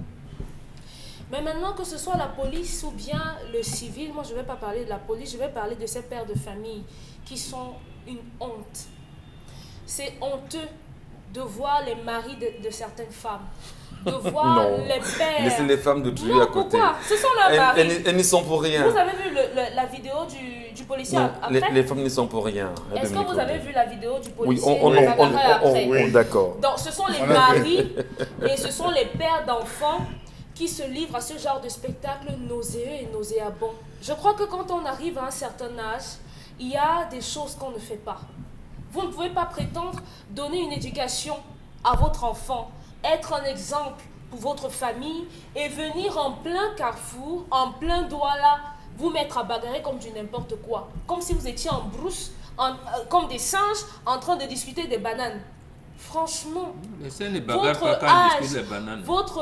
Mais maintenant, que ce soit la police ou bien le civil, moi je ne vais pas parler de la police, je vais parler de ces pères de famille qui sont une honte. C'est honteux de voir les maris de certaines femmes, de voir les pères. Laissez les femmes de tuer à côté. Pourquoi? Ce sont leurs maris. Elles n'y sont pour rien. Vous avez vu la vidéo du policier après? Les femmes n'y sont pour rien. Est-ce que vous avez vu la vidéo du policier? Oui, d'accord. Donc ce sont les maris et ce sont les pères d'enfants qui se livrent à ce genre de spectacle nauséeux et nauséabond. Je crois que quand on arrive à un certain âge, il y a des choses qu'on ne fait pas. Vous ne pouvez pas prétendre donner une éducation à votre enfant, être un exemple pour votre famille et venir en plein carrefour, en plein Douala, vous mettre à bagarrer comme du n'importe quoi. Comme si vous étiez en brousse, comme des singes, en train de discuter des bananes. Franchement, votre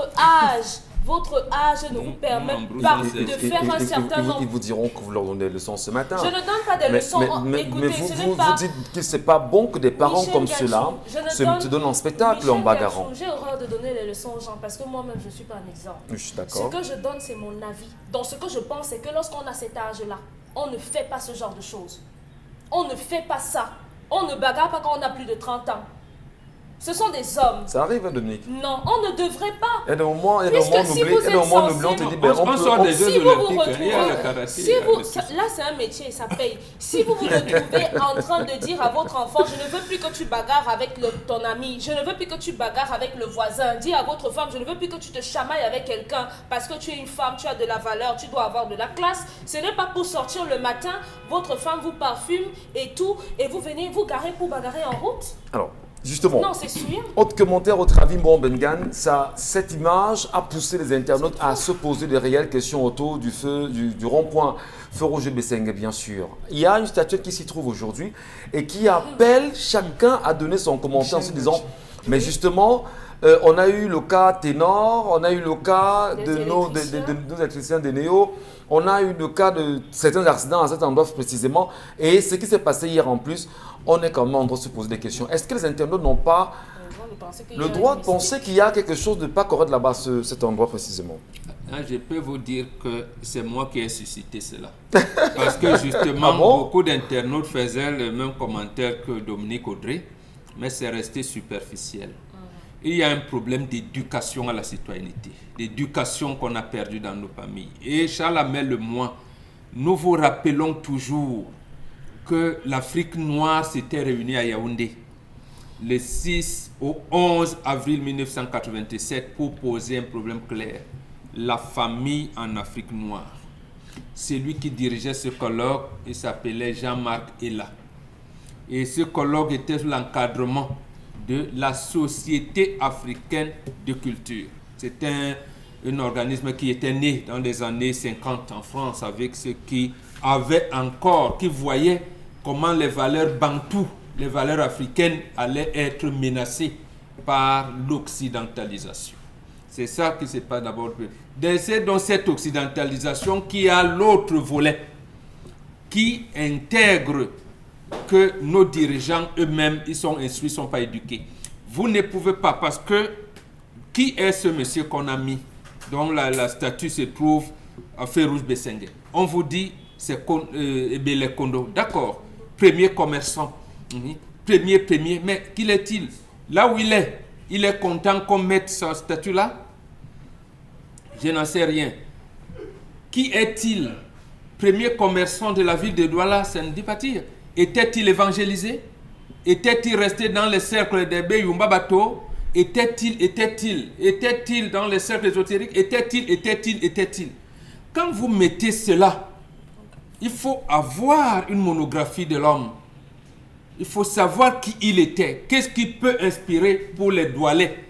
âge ne vous permet pas de faire un certain nombre. Ils vous diront que vous leur donnez des leçons ce matin. Je ne donne pas des leçons. Mais vous dites que ce n'est pas bon que des parents comme ceux-là se donnent en spectacle en bagarrant. J'ai horreur de donner les leçons aux gens parce que moi-même, je ne suis pas un exemple. Je suis d'accord. Ce que je donne, c'est mon avis. Donc, ce que je pense, c'est que lorsqu'on a cet âge-là, on ne fait pas ce genre de choses. On ne fait pas ça. On ne bagarre pas quand on a plus de 30 ans. Ce sont des hommes. Ça arrive, Dominique? Non, on ne devrait pas. Et au moins, on te dit, là, c'est un métier, ça paye. Si vous vous retrouvez en train de dire à votre enfant, je ne veux plus que tu bagarres avec ton ami, je ne veux plus que tu bagarres avec le voisin, dis à votre femme, je ne veux plus que tu te chamailles avec quelqu'un parce que tu es une femme, tu as de la valeur, tu dois avoir de la classe. Ce n'est pas pour sortir le matin, votre femme vous parfume et tout, et vous venez vous garer pour bagarrer en route. Alors, justement, non, c'est sûr. Autre commentaire, autre avis, Bengan, cette image a poussé les internautes à se poser des réelles questions autour du rond-point Feu Roger Bessengue, bien sûr. Il y a une statuette qui s'y trouve aujourd'hui et qui appelle chacun à donner son commentaire en se disant, mais justement, on a eu le cas Ténor, on a eu le cas de nos électriciens des Néo, on a eu le cas de certains accidents à cet endroit précisément, et ce qui s'est passé hier en plus, on est quand même en train de se poser des questions. Est-ce que les internautes n'ont pas le droit de penser qu'il y a quelque chose de pas correct là-bas, cet endroit précisément? Je peux vous dire que c'est moi qui ai suscité cela. Parce que justement, beaucoup d'internautes faisaient le même commentaire que Dominique Audrey, mais c'est resté superficiel. Il y a un problème d'éducation à la citoyenneté, d'éducation qu'on a perdu dans nos familles. Et Charles Hamel, moi, nous vous rappelons toujours que l'Afrique noire s'était réunie à Yaoundé le 6 au 11 avril 1987 pour poser un problème clair. La famille en Afrique noire. Celui qui dirigeait ce colloque, il s'appelait Jean-Marc Ella. Et ce colloque était sous l'encadrement de la Société africaine de culture. C'était un organisme qui était né dans les années 50 en France avec ceux qui avaient encore, qui voyaient comment les valeurs bantoues, les valeurs africaines allaient être menacées par l'occidentalisation. C'est ça qui se passe d'abord. C'est dans cette occidentalisation qui a l'autre volet, qui intègre que nos dirigeants eux-mêmes, ils sont instruits, ils ne sont pas éduqués. Vous ne pouvez pas, parce que qui est ce monsieur qu'on a mis, dont la statue se trouve à Férouge Bessengue? On vous dit, c'est Ebele Kondo. D'accord, premier commerçant, premier, mais qu'il est-il? Là où il est content qu'on mette sa statue là? Je n'en sais rien. Qui est-il? Premier commerçant de la ville de Douala, c'est Ndipatir. Était-il évangélisé? Était-il resté dans les cercles des Beyumba Bato? Était-il dans les cercles ésotériques? Était-il? Quand vous mettez cela, il faut avoir une monographie de l'homme. Il faut savoir qui il était. Qu'est-ce qui peut inspirer pour les Doualais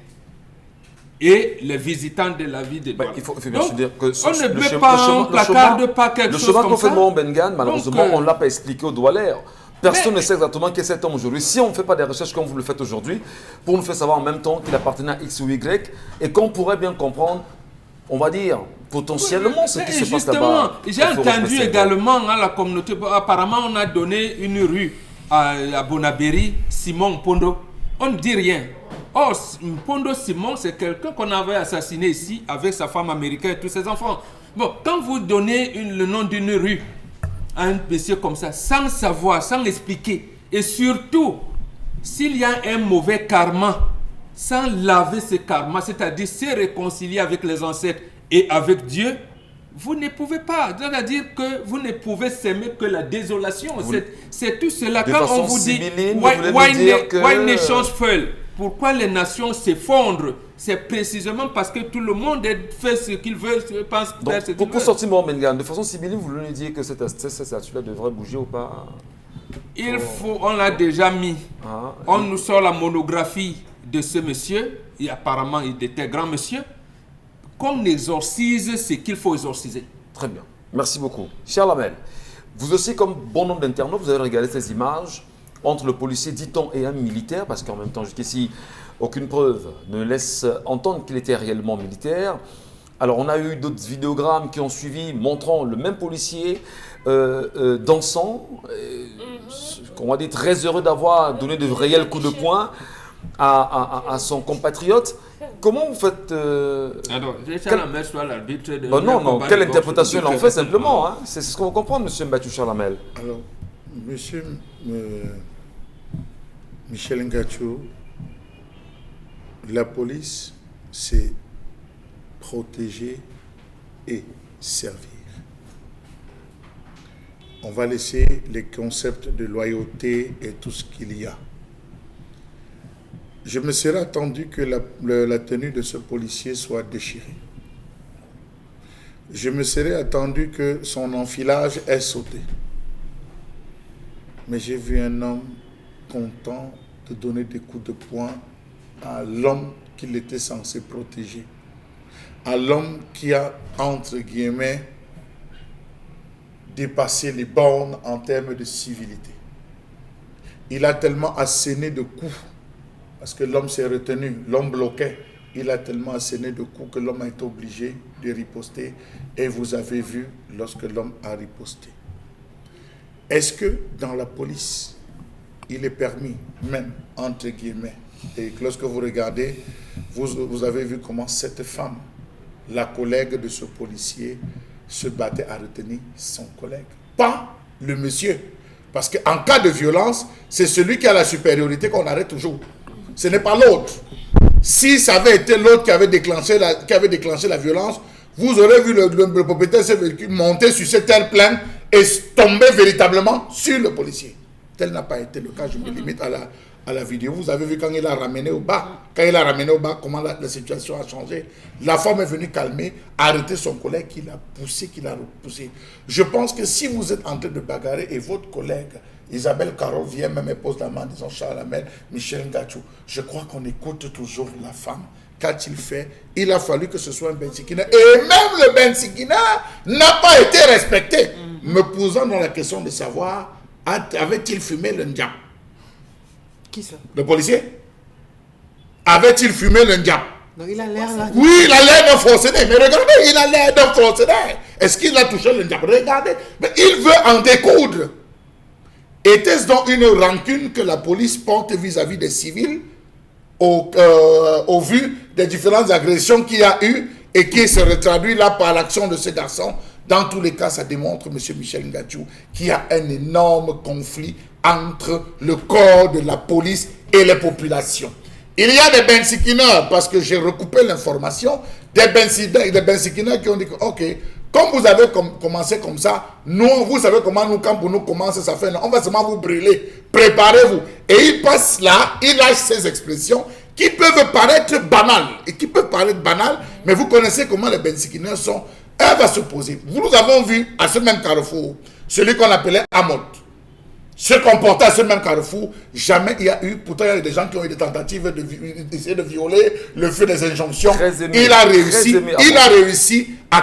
et les visitants de la ville de Douala. Il faut bien se dire que on ne peut pas en placarde pas quelque chose comme ça. Le chemin qu'on fait Bengan, malheureusement, on ne l'a pas expliqué aux Doualais. Personne ne sait exactement qui est cet homme aujourd'hui. Si on ne fait pas des recherches comme vous le faites aujourd'hui, pour nous faire savoir en même temps qu'il appartenait à X ou Y, et qu'on pourrait bien comprendre, on va dire, potentiellement ce qui se passe là-bas. J'ai entendu également à la communauté, apparemment on a donné une rue à Bonabéry, Simon Pondo. On ne dit rien. Oh, Pondo Simon, c'est quelqu'un qu'on avait assassiné ici avec sa femme américaine et tous ses enfants. Bon, quand vous donnez le nom d'une rue à un monsieur comme ça, sans savoir, sans expliquer, et surtout, s'il y a un mauvais karma, sans laver ce karma, c'est-à-dire se réconcilier avec les ancêtres et avec Dieu, vous ne pouvez pas. C'est-à-dire que vous ne pouvez s'aimer que la désolation. C'est tout cela. Quand on vous dit why nations fail, pourquoi les nations s'effondrent, c'est précisément parce que tout le monde fait ce qu'il veut, pense faire ce qu'il veut. Pour sortir mon Bengan, de façon similaire, vous voulez nous dire que cette statue-là devrait bouger ou pas? Il faut, on l'a déjà mis. On nous sort la monographie de ce monsieur, et apparemment il était grand monsieur, qu'on exorcise ce qu'il faut exorciser. Très bien. Merci beaucoup. Cher Lamel, vous aussi, comme bon nombre d'internautes, vous avez regardé ces images entre le policier, dit-on, et un militaire, parce qu'en même temps, jusqu'ici, aucune preuve ne laisse entendre qu'il était réellement militaire. Alors, on a eu d'autres vidéogrammes qui ont suivi, montrant le même policier dansant, qu'on va dire très heureux d'avoir donné de réels coups de poing à son compatriote. Comment vous faites Alors, Chalamel soit l'arbitre de... non, quelle interprétation il en fait simplement, hein? C'est ce qu'on va comprendre, M. Mbatou Chalamel. Alors, M. Michel Ngacho, la police, c'est protéger et servir. On va laisser les concepts de loyauté et tout ce qu'il y a. Je me serais attendu que la tenue de ce policier soit déchirée. Je me serais attendu que son enfilage ait sauté. Mais j'ai vu un homme content de donner des coups de poing à l'homme qu'il était censé protéger. À l'homme qui a, entre guillemets, dépassé les bornes en termes de civilité. Il a tellement asséné de coups, parce que l'homme s'est retenu, l'homme bloquait. Il a tellement asséné de coups que l'homme a été obligé de riposter. Et vous avez vu lorsque l'homme a riposté. Est-ce que dans la police, il est permis, même entre guillemets, et lorsque vous regardez, vous avez vu comment cette femme, la collègue de ce policier, se battait à retenir son collègue, pas le monsieur. Parce qu'en cas de violence, c'est celui qui a la supériorité qu'on arrête toujours. Ce n'est pas l'autre. Si ça avait été l'autre qui avait déclenché la violence, vous aurez vu le propriétaire de ce véhicule monter sur cette terre-pleine et tomber véritablement sur le policier. Tel n'a pas été le cas, je me limite à la vidéo. Vous avez vu quand il a ramené au bas, comment la situation a changé. La femme est venue calmer, arrêter son collègue qui l'a poussé, qui l'a repoussé. Je pense que si vous êtes en train de bagarrer et votre collègue, Isabelle Carole, vient même et pose la main en disant Charles Lamel, Michel Ngacho, je crois qu'on écoute toujours la femme. Qu'a-t-il fait? Il a fallu que ce soit un Bensikina. Et même le Bensikina n'a pas été respecté. Me posant dans la question de savoir, avait-il fumé le ndiap? Qui ça? Le policier? Avait-il fumé le ndiap? Donc il a l'air là. Oui, il a l'air d'un fonctionnaire. Mais regardez, il a l'air d'un fonctionnaire. Est-ce qu'il a touché le ndiap? Regardez. Mais il veut en découdre. Était-ce donc une rancune que la police porte vis-à-vis des civils au vu des différentes agressions qu'il y a eu et qui se retraduit là par l'action de ce garçon? Dans tous les cas, ça démontre, M. Michel Ngacho, qu'il y a un énorme conflit entre le corps de la police et les populations. Il y a des Bensikineurs, parce que j'ai recoupé l'information, des Bensikineurs qui ont dit que, ok, comme vous avez commencé comme ça, nous, vous savez comment nous, quand pour nous commencer, ça fait, on va seulement vous brûler, préparez-vous. Et il passe là, il lâche ces expressions qui peuvent paraître banales, mais vous connaissez comment les Bensikineurs sont. Elle va se poser. Nous avons vu à ce même carrefour, celui qu'on appelait Amot, se comporter à ce même carrefour. Jamais il y a eu, pourtant il y a des gens qui ont eu des tentatives d'essayer de violer le feu des injonctions. Il a réussi à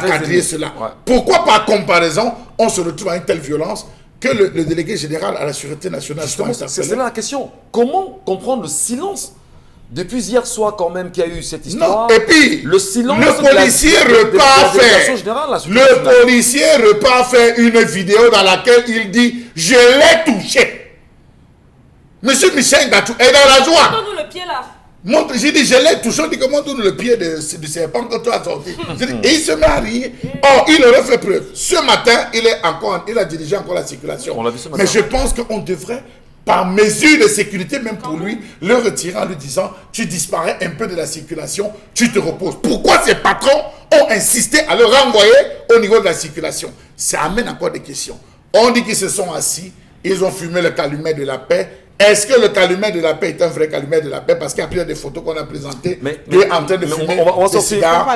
cadrer cela. Ouais. Pourquoi par comparaison, on se retrouve à une telle violence que le délégué général à la Sûreté nationale... Justement, c'est là la question. Comment comprendre le silence depuis hier soir quand même qu'il y a eu cette histoire? Non, et puis, le silence, le policier repart faire une vidéo dans laquelle il dit « Je l'ai touché ». Monsieur Michel Ngacho est dans la joie. Montre-nous le pied là. J'ai dit « Je l'ai touché ». On dit « Comment montre-nous le pied du serpent que tu as sorti ?» Et il se met à rire. Or, il aurait fait preuve. Ce matin, il a dirigé encore la circulation. On l'a vu ce matin. Mais je pense qu'on devrait... par mesure de sécurité, même pour lui, le retirer en lui disant « Tu disparais un peu de la circulation, tu te reposes ». Pourquoi ces patrons ont insisté à le renvoyer au niveau de la circulation? Ça amène encore des questions. On dit qu'ils se sont assis, ils ont fumé le calumet de la paix. Est-ce que le calumet de la paix est un vrai calumet de la paix? Parce qu'il y a plusieurs des photos qu'on a présentées en train de fumer on va sortir. Cigares.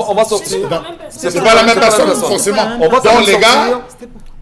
On va sortir. C'est pas la même personne, forcément. Donc les gars...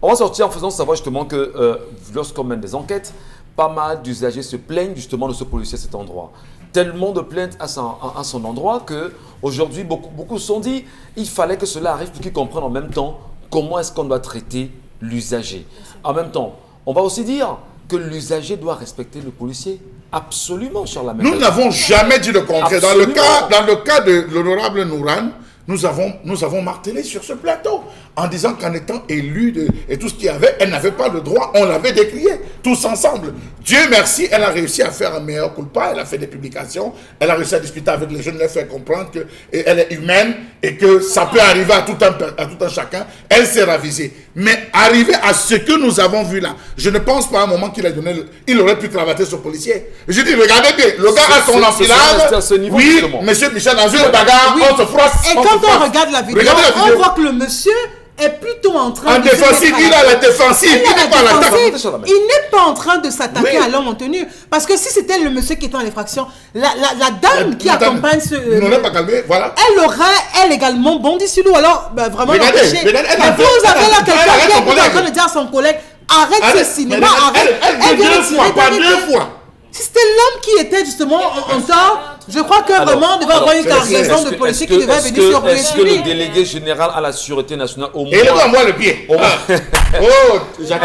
On va sortir en faisant savoir justement que lorsqu'on mène des enquêtes, pas mal d'usagers se plaignent justement de ce policier à cet endroit. Tellement de plaintes à son endroit que aujourd'hui beaucoup se sont dit il fallait que cela arrive pour qu'ils comprennent en même temps comment est-ce qu'on doit traiter l'usager. En même temps, on va aussi dire que l'usager doit respecter le policier. Absolument, Charles Lamel. Nous n'avons jamais dit le contraire. Dans le cas de l'honorable Nouran, nous avons martelé sur ce plateau en disant qu'en étant élue et tout ce qu'il y avait, elle n'avait pas le droit, on l'avait décrié, tous ensemble. Dieu merci, elle a réussi à faire un meilleur culpa, elle a fait des publications, elle a réussi à discuter avec les jeunes, elle a fait comprendre qu'elle est humaine et que ça peut arriver à tout un chacun. Elle s'est ravisée. Mais arrivé à ce que nous avons vu là, je ne pense pas à un moment il aurait pu cravater ce policier. Je dis, regardez bien, le gars a son enfilade. Oui, monsieur Michel, dans une bagarre, on se froisse. Et quand on regarde la vidéo, on voit que le monsieur est plutôt en train de défensive, il a la défensive, il n'est pas à l'attaque. Il n'est pas en train de s'attaquer à l'homme en tenue. Parce que si c'était le monsieur qui était en infraction, la dame qui accompagne ce... Nous n'avons pas calmé, voilà. Elle aurait, elle également, bondi sur nous. Alors, vraiment, regardez, mais vous avez là quelqu'un qui est en train de dire à son collègue, arrête ce cinéma, arrête. Elle vient de tirer pas deux fois. Si c'était l'homme qui était justement en tort, je crois que vraiment, il devait avoir une cargaison de policiers qui devait venir sur lui. Est-ce que le délégué général à la Sûreté nationale, au moins... Et là, moi le pied.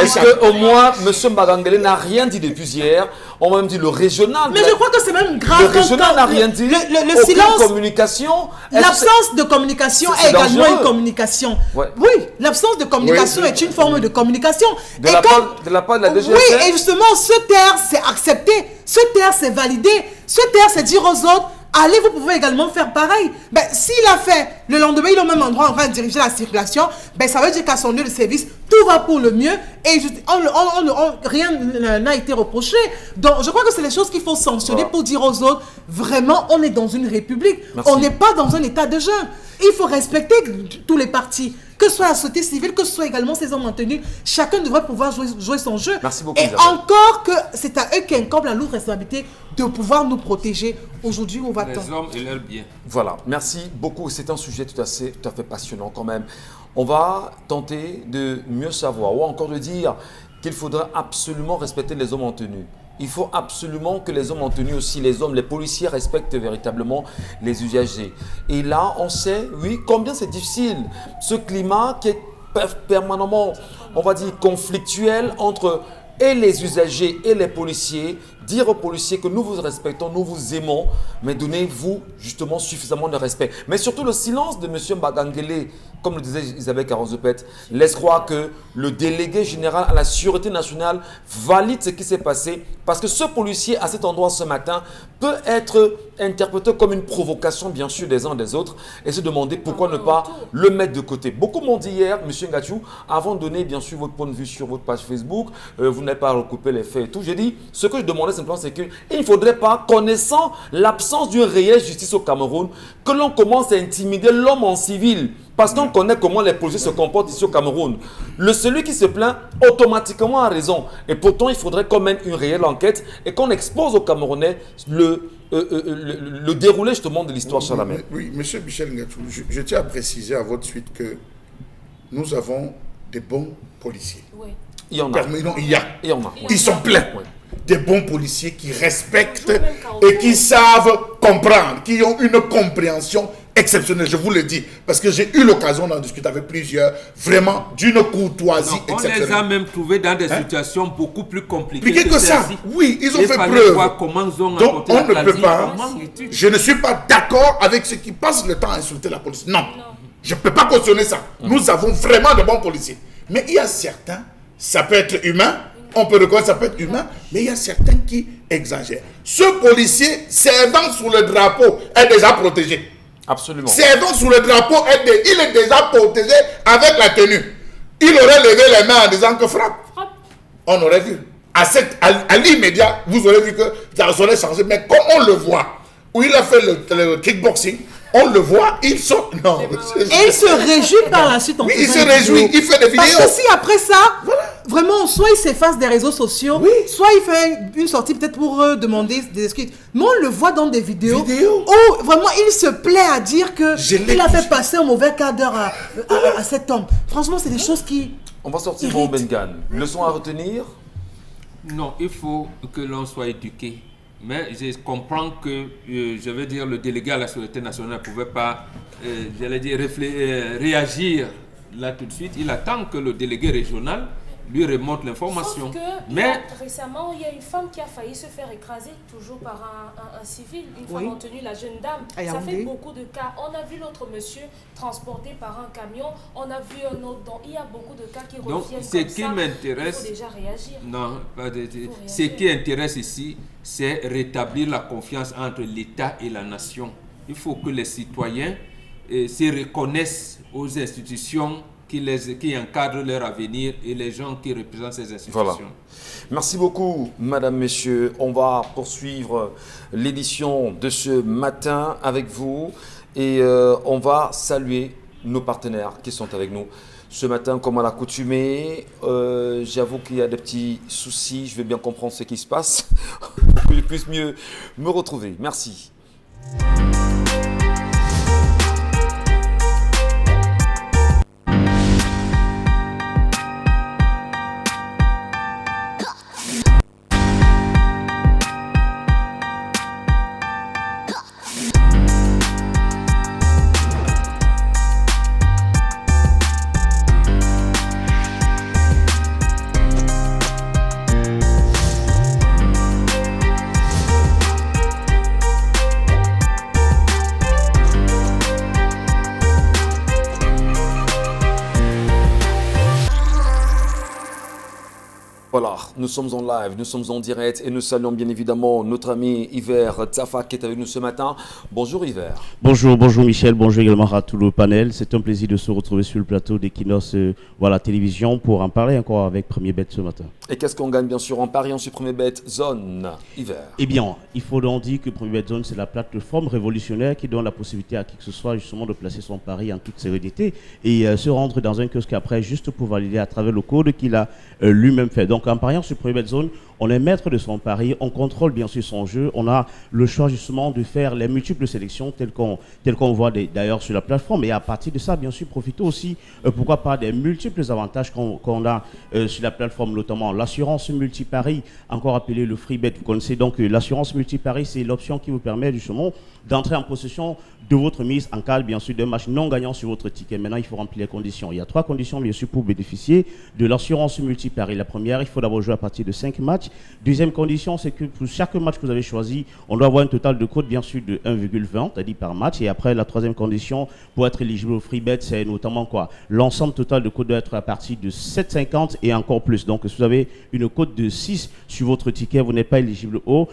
Est-ce qu'au moins, M. Mbagangele n'a rien dit depuis hier? On m'a même dit le régional. Mais je crois que c'est même grave. Le régional n'a rien dit. Le silence. Communication. L'absence de communication est également une communication. Ouais. Oui, l'absence de communication est une forme de communication. De la part de la DGSN. Oui, et justement, se taire, c'est accepter. Se taire, c'est valider. Se taire, c'est dire aux autres, allez, vous pouvez également faire pareil. Ben, s'il a fait, le lendemain, il est au même endroit en train de diriger la circulation, ben, ça veut dire qu'à son lieu de service, tout va pour le mieux et rien n'a été reproché. Donc, je crois que c'est les choses qu'il faut sanctionner pour dire aux autres, vraiment, on est dans une république. Merci. On n'est pas dans un état de jeûne. Il faut respecter tous les partis. Que ce soit la société civile, que ce soit également ces hommes en tenue, chacun devrait pouvoir jouer son jeu. Merci beaucoup, et Isabelle. encore que c'est à eux qu'incombe la lourde responsabilité de pouvoir nous protéger. Aujourd'hui, on va-t-on. Les hommes et leurs biens. Voilà, merci beaucoup. C'est un sujet tout à fait passionnant quand même. On va tenter de mieux savoir ou encore de dire qu'il faudra absolument respecter les hommes en tenue. Il faut absolument que les hommes en tenue aussi, les policiers respectent véritablement les usagers. Et là, on sait, oui, combien c'est difficile. Ce climat qui est permanemment, on va dire, conflictuel entre et les usagers et les policiers, dire aux policiers que nous vous respectons, nous vous aimons, mais donnez-vous justement suffisamment de respect. Mais surtout le silence de M. Mbagangele, comme le disait Isabelle Caron-Zopet, laisse croire que le délégué général à la Sûreté nationale valide ce qui s'est passé parce que ce policier à cet endroit ce matin peut être interprété comme une provocation bien sûr des uns des autres et se demander pourquoi ne pas le mettre de côté. Beaucoup m'ont dit hier, M. Ngachou, avant de donner bien sûr votre point de vue sur votre page Facebook, vous n'avez pas recoupé les faits et tout. J'ai dit, ce que je demandais simplement, c'est qu'il ne faudrait pas, connaissant l'absence d'une réelle justice au Cameroun, que l'on commence à intimider l'homme en civil. Parce qu'on connaît comment les policiers se comportent ici au Cameroun. Celui qui se plaint, automatiquement a raison. Et pourtant, il faudrait qu'on mène une réelle enquête et qu'on expose aux Camerounais le déroulé justement de l'histoire sur la mer. Oui, monsieur Michel Ngachou, je tiens à préciser à votre suite que nous avons des bons policiers. Oui. Il y en a. Il y en a. Ils sont pleins. Oui. Des bons policiers qui respectent et qui savent comprendre, qui ont une compréhension exceptionnelle, je vous le dis, parce que j'ai eu l'occasion d'en discuter avec plusieurs, vraiment d'une courtoisie exceptionnelle. On les a même trouvés dans des situations beaucoup plus compliquées que ça. Oui, ils ont fait preuve. Donc on ne peut pas, je ne suis pas d'accord avec ceux qui passent le temps à insulter la police. Non, je ne peux pas cautionner ça. Nous avons vraiment de bons policiers. Mais il y a certains, ça peut être humain, on peut reconnaître ça peut être humain, mais il y a certains qui exagèrent. Ce policier, servant sous le drapeau, est déjà protégé. Absolument. Servant sous le drapeau, il est déjà protégé avec la tenue. Il aurait levé les mains en disant que frappe. On aurait vu. À l'immédiat, vous aurez vu que ça aurait changé. Mais comme on le voit, où il a fait le kickboxing, on le voit, il sort. Non. Et il se réjouit par la suite. Oui, il se réjouit, il fait des vidéos. Parce que si après ça, vraiment, soit il s'efface des réseaux sociaux, soit il fait une sortie peut-être pour demander des excuses. Mais on le voit dans des vidéos où vraiment il se plaît à dire qu'il a fait passer un mauvais quart d'heure à cet homme. Franchement, c'est des choses qui... On va sortir mon Bengan. Leçon à retenir? Non, il faut que l'on soit éduqué. Mais je comprends que, je veux dire, le délégué à la Sûreté nationale ne pouvait pas, réagir là tout de suite. Il attend que le délégué régional lui remonte l'information. Sauf que mais récemment, il y a une femme qui a failli se faire écraser, toujours par un civil, une femme en tenue, la jeune dame. Ça fait beaucoup de cas. On a vu l'autre monsieur transporté par un camion, on a vu un autre. Donc il y a beaucoup de cas qui reviennent comme ça. Il faut déjà réagir. Non, ce qui intéresse ici, c'est rétablir la confiance entre l'État et la nation. Il faut que les citoyens se reconnaissent aux institutions qui encadrent leur avenir et les gens qui représentent ces institutions. Voilà. Merci beaucoup, madame, messieurs. On va poursuivre l'édition de ce matin avec vous et on va saluer nos partenaires qui sont avec nous. Ce matin, comme à l'accoutumée, j'avoue qu'il y a des petits soucis. Je vais bien comprendre ce qui se passe pour que je puisse mieux me retrouver. Merci. Voilà, nous sommes en live, nous sommes en direct et nous saluons bien évidemment notre ami Hiver Tafa qui est avec nous ce matin. Bonjour Hiver. Bonjour Michel, bonjour également à tout le panel. C'est un plaisir de se retrouver sur le plateau d'Equinox télévision pour en parler encore avec Premier Bet ce matin. Et qu'est-ce qu'on gagne bien sûr en pariant sur Premier Bet Zone, Hiver? Eh bien, il faut donc dire que Premier Bet Zone, c'est la plateforme révolutionnaire qui donne la possibilité à qui que ce soit justement de placer son pari en toute sérénité et se rendre dans un kiosque après juste pour valider à travers le code qu'il a lui-même fait. Donc en pariant sur Premier Bet Zone, on est maître de son pari, on contrôle bien sûr son jeu, on a le choix justement de faire les multiples sélections telles qu'on voit d'ailleurs sur la plateforme et à partir de ça, bien sûr, profiter aussi, pourquoi pas, des multiples avantages qu'on a sur la plateforme, notamment l'assurance multi-pari, encore appelée le free bet. Vous connaissez donc l'assurance multi-pari, c'est l'option qui vous permet justement d'entrer en possession de votre mise en cas, bien sûr, d'un match non gagnant sur votre ticket. Maintenant, il faut remplir les conditions. Il y a 3 conditions, bien sûr, pour bénéficier de l'assurance multi-pari. La première, il faut d'abord jouer à partir de 5 matchs. Deuxième condition, c'est que pour chaque match que vous avez choisi, on doit avoir un total de cote, bien sûr, de 1,20, c'est-à-dire par match. Et après, la troisième condition, pour être éligible au free bet, c'est notamment quoi? L'ensemble total de cote doit être à partir de 7,50 et encore plus. Donc, si vous avez une cote de 6 sur votre ticket, vous n'êtes pas éligible au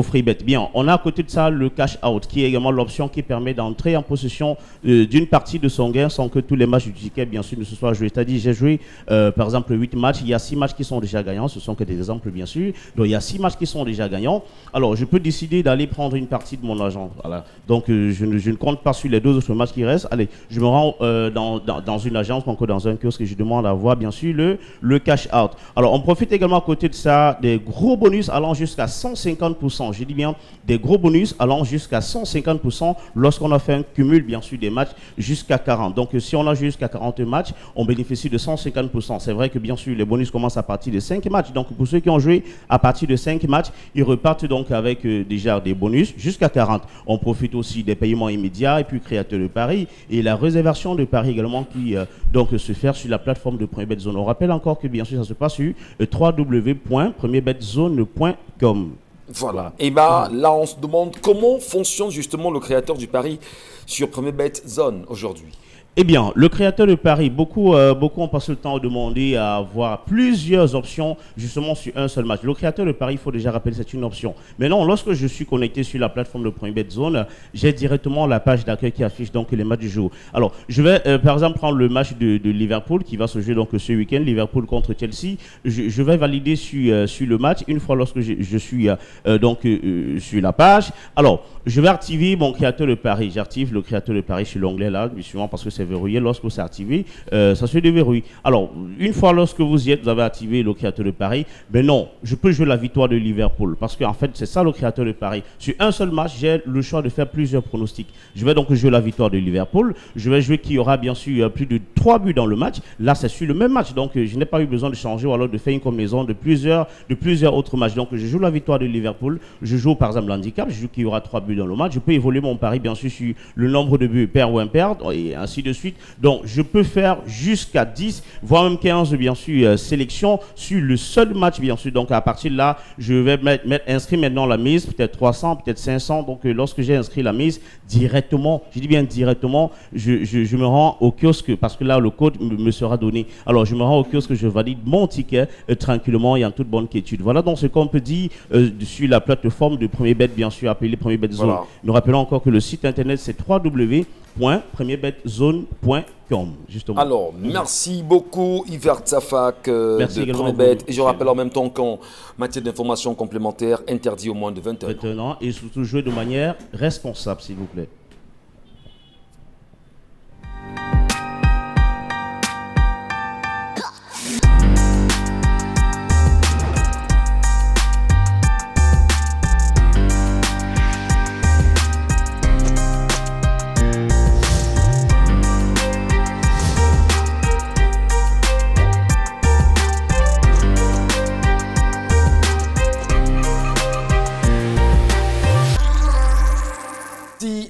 free bet. Bien, on a à côté de ça le cash out, qui est également l'option qui permet d'entrer en possession d'une partie de son gain sans que tous les matchs du ticket, bien sûr, ne se soient joués. C'est-à-dire, j'ai joué, par exemple, 8 matchs. Il y a 6 matchs qui sont déjà gagnants. Ce sont que des exemples, bien sûr. Donc, il y a 6 matchs qui sont déjà gagnants. Alors, je peux décider d'aller prendre une partie de mon argent. Voilà. Donc, je ne compte pas sur les 2 autres matchs qui restent. Allez, je me rends dans une agence, donc dans un kiosque, et je demande à avoir, bien sûr, le cash out. Alors, on profite également à côté de ça des gros bonus allant jusqu'à 150%. Je dis bien des gros bonus allant jusqu'à 150% lorsqu'on a fait un cumul, bien sûr, des matchs jusqu'à 40. Donc, si on a jusqu'à 40 matchs, on bénéficie de 150%. C'est vrai que, bien sûr, les bonus commencent à partir de 5 matchs. Donc, pour ceux qui ont joué à partir de 5 matchs, ils repartent donc avec déjà des bonus jusqu'à 40. On profite aussi des paiements immédiats et puis créateur de paris et la réservation de paris également qui donc se fait sur la plateforme de Premier Bet Zone. On rappelle encore que, bien sûr, ça se passe sur www.premierbetzone.com. Voilà. Et là, on se demande comment fonctionne justement le créateur du pari sur Premier Bet Zone aujourd'hui. Eh bien, le créateur de paris, beaucoup ont passé le temps à demander à avoir plusieurs options justement sur un seul match. Le créateur de paris, il faut déjà rappeler, c'est une option. Maintenant, lorsque je suis connecté sur la plateforme de Premier Bet Zone, j'ai directement la page d'accueil qui affiche donc les matchs du jour. Alors, je vais par exemple prendre le match de Liverpool qui va se jouer donc ce week-end, Liverpool contre Chelsea. Je vais valider sur le match une fois lorsque je suis sur la page. Alors, je vais activer mon créateur de paris. J'active le créateur de paris sur l'onglet là, justement parce que c'est c'est verrouillé. Lorsque c'est activé, ça se déverrouille. Alors, une fois lorsque vous y êtes, vous avez activé le créateur de Paris. Mais non, je peux jouer la victoire de Liverpool parce qu'en fait, c'est ça le créateur de Paris. Sur un seul match, j'ai le choix de faire plusieurs pronostics. Je vais donc jouer la victoire de Liverpool. Je vais jouer qu'il y aura bien sûr plus de 3 buts dans le match. Là, c'est sur le même match. Donc, je n'ai pas eu besoin de changer ou alors de faire une combinaison de plusieurs autres matchs. Donc, je joue la victoire de Liverpool. Je joue par exemple l'handicap. Je joue qu'il y aura 3 buts dans le match. Je peux évoluer mon pari bien sûr sur le nombre de buts, pair ou impair, et ainsi de suite. Donc, je peux faire jusqu'à 10, voire même 15, bien sûr, sélections sur le seul match, bien sûr. Donc, à partir de là, je vais inscrire maintenant la mise, peut-être 300, peut-être 500. Donc, lorsque j'ai inscrit la mise, directement, je dis bien directement, je me rends au kiosque parce que là, le code me sera donné. Alors, je me rends au kiosque, je valide mon ticket tranquillement et en toute bonne quiétude. Voilà donc ce qu'on peut dire sur la plateforme de Premier Bet, bien sûr, appelée Premier Bet Zone. Voilà. Nous rappelons encore que le site internet, c'est www.premierbetzone.com. Justement. Alors, merci beaucoup Yver Tsafak de Premier Bet. Et je rappelle en même temps qu'en matière d'informations complémentaires, interdit au moins de 20 ans. 21 ans et surtout jouer de manière responsable, s'il vous plaît.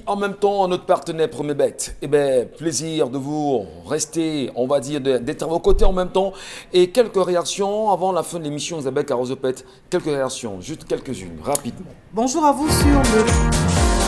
En même temps, notre partenaire Premier Bet, eh bien, plaisir de vous rester, on va dire, d'être à vos côtés en même temps. Et quelques réactions avant la fin de l'émission, Isabelle Carozopet. Quelques réactions, juste quelques-unes, rapidement. Bonjour à vous sur le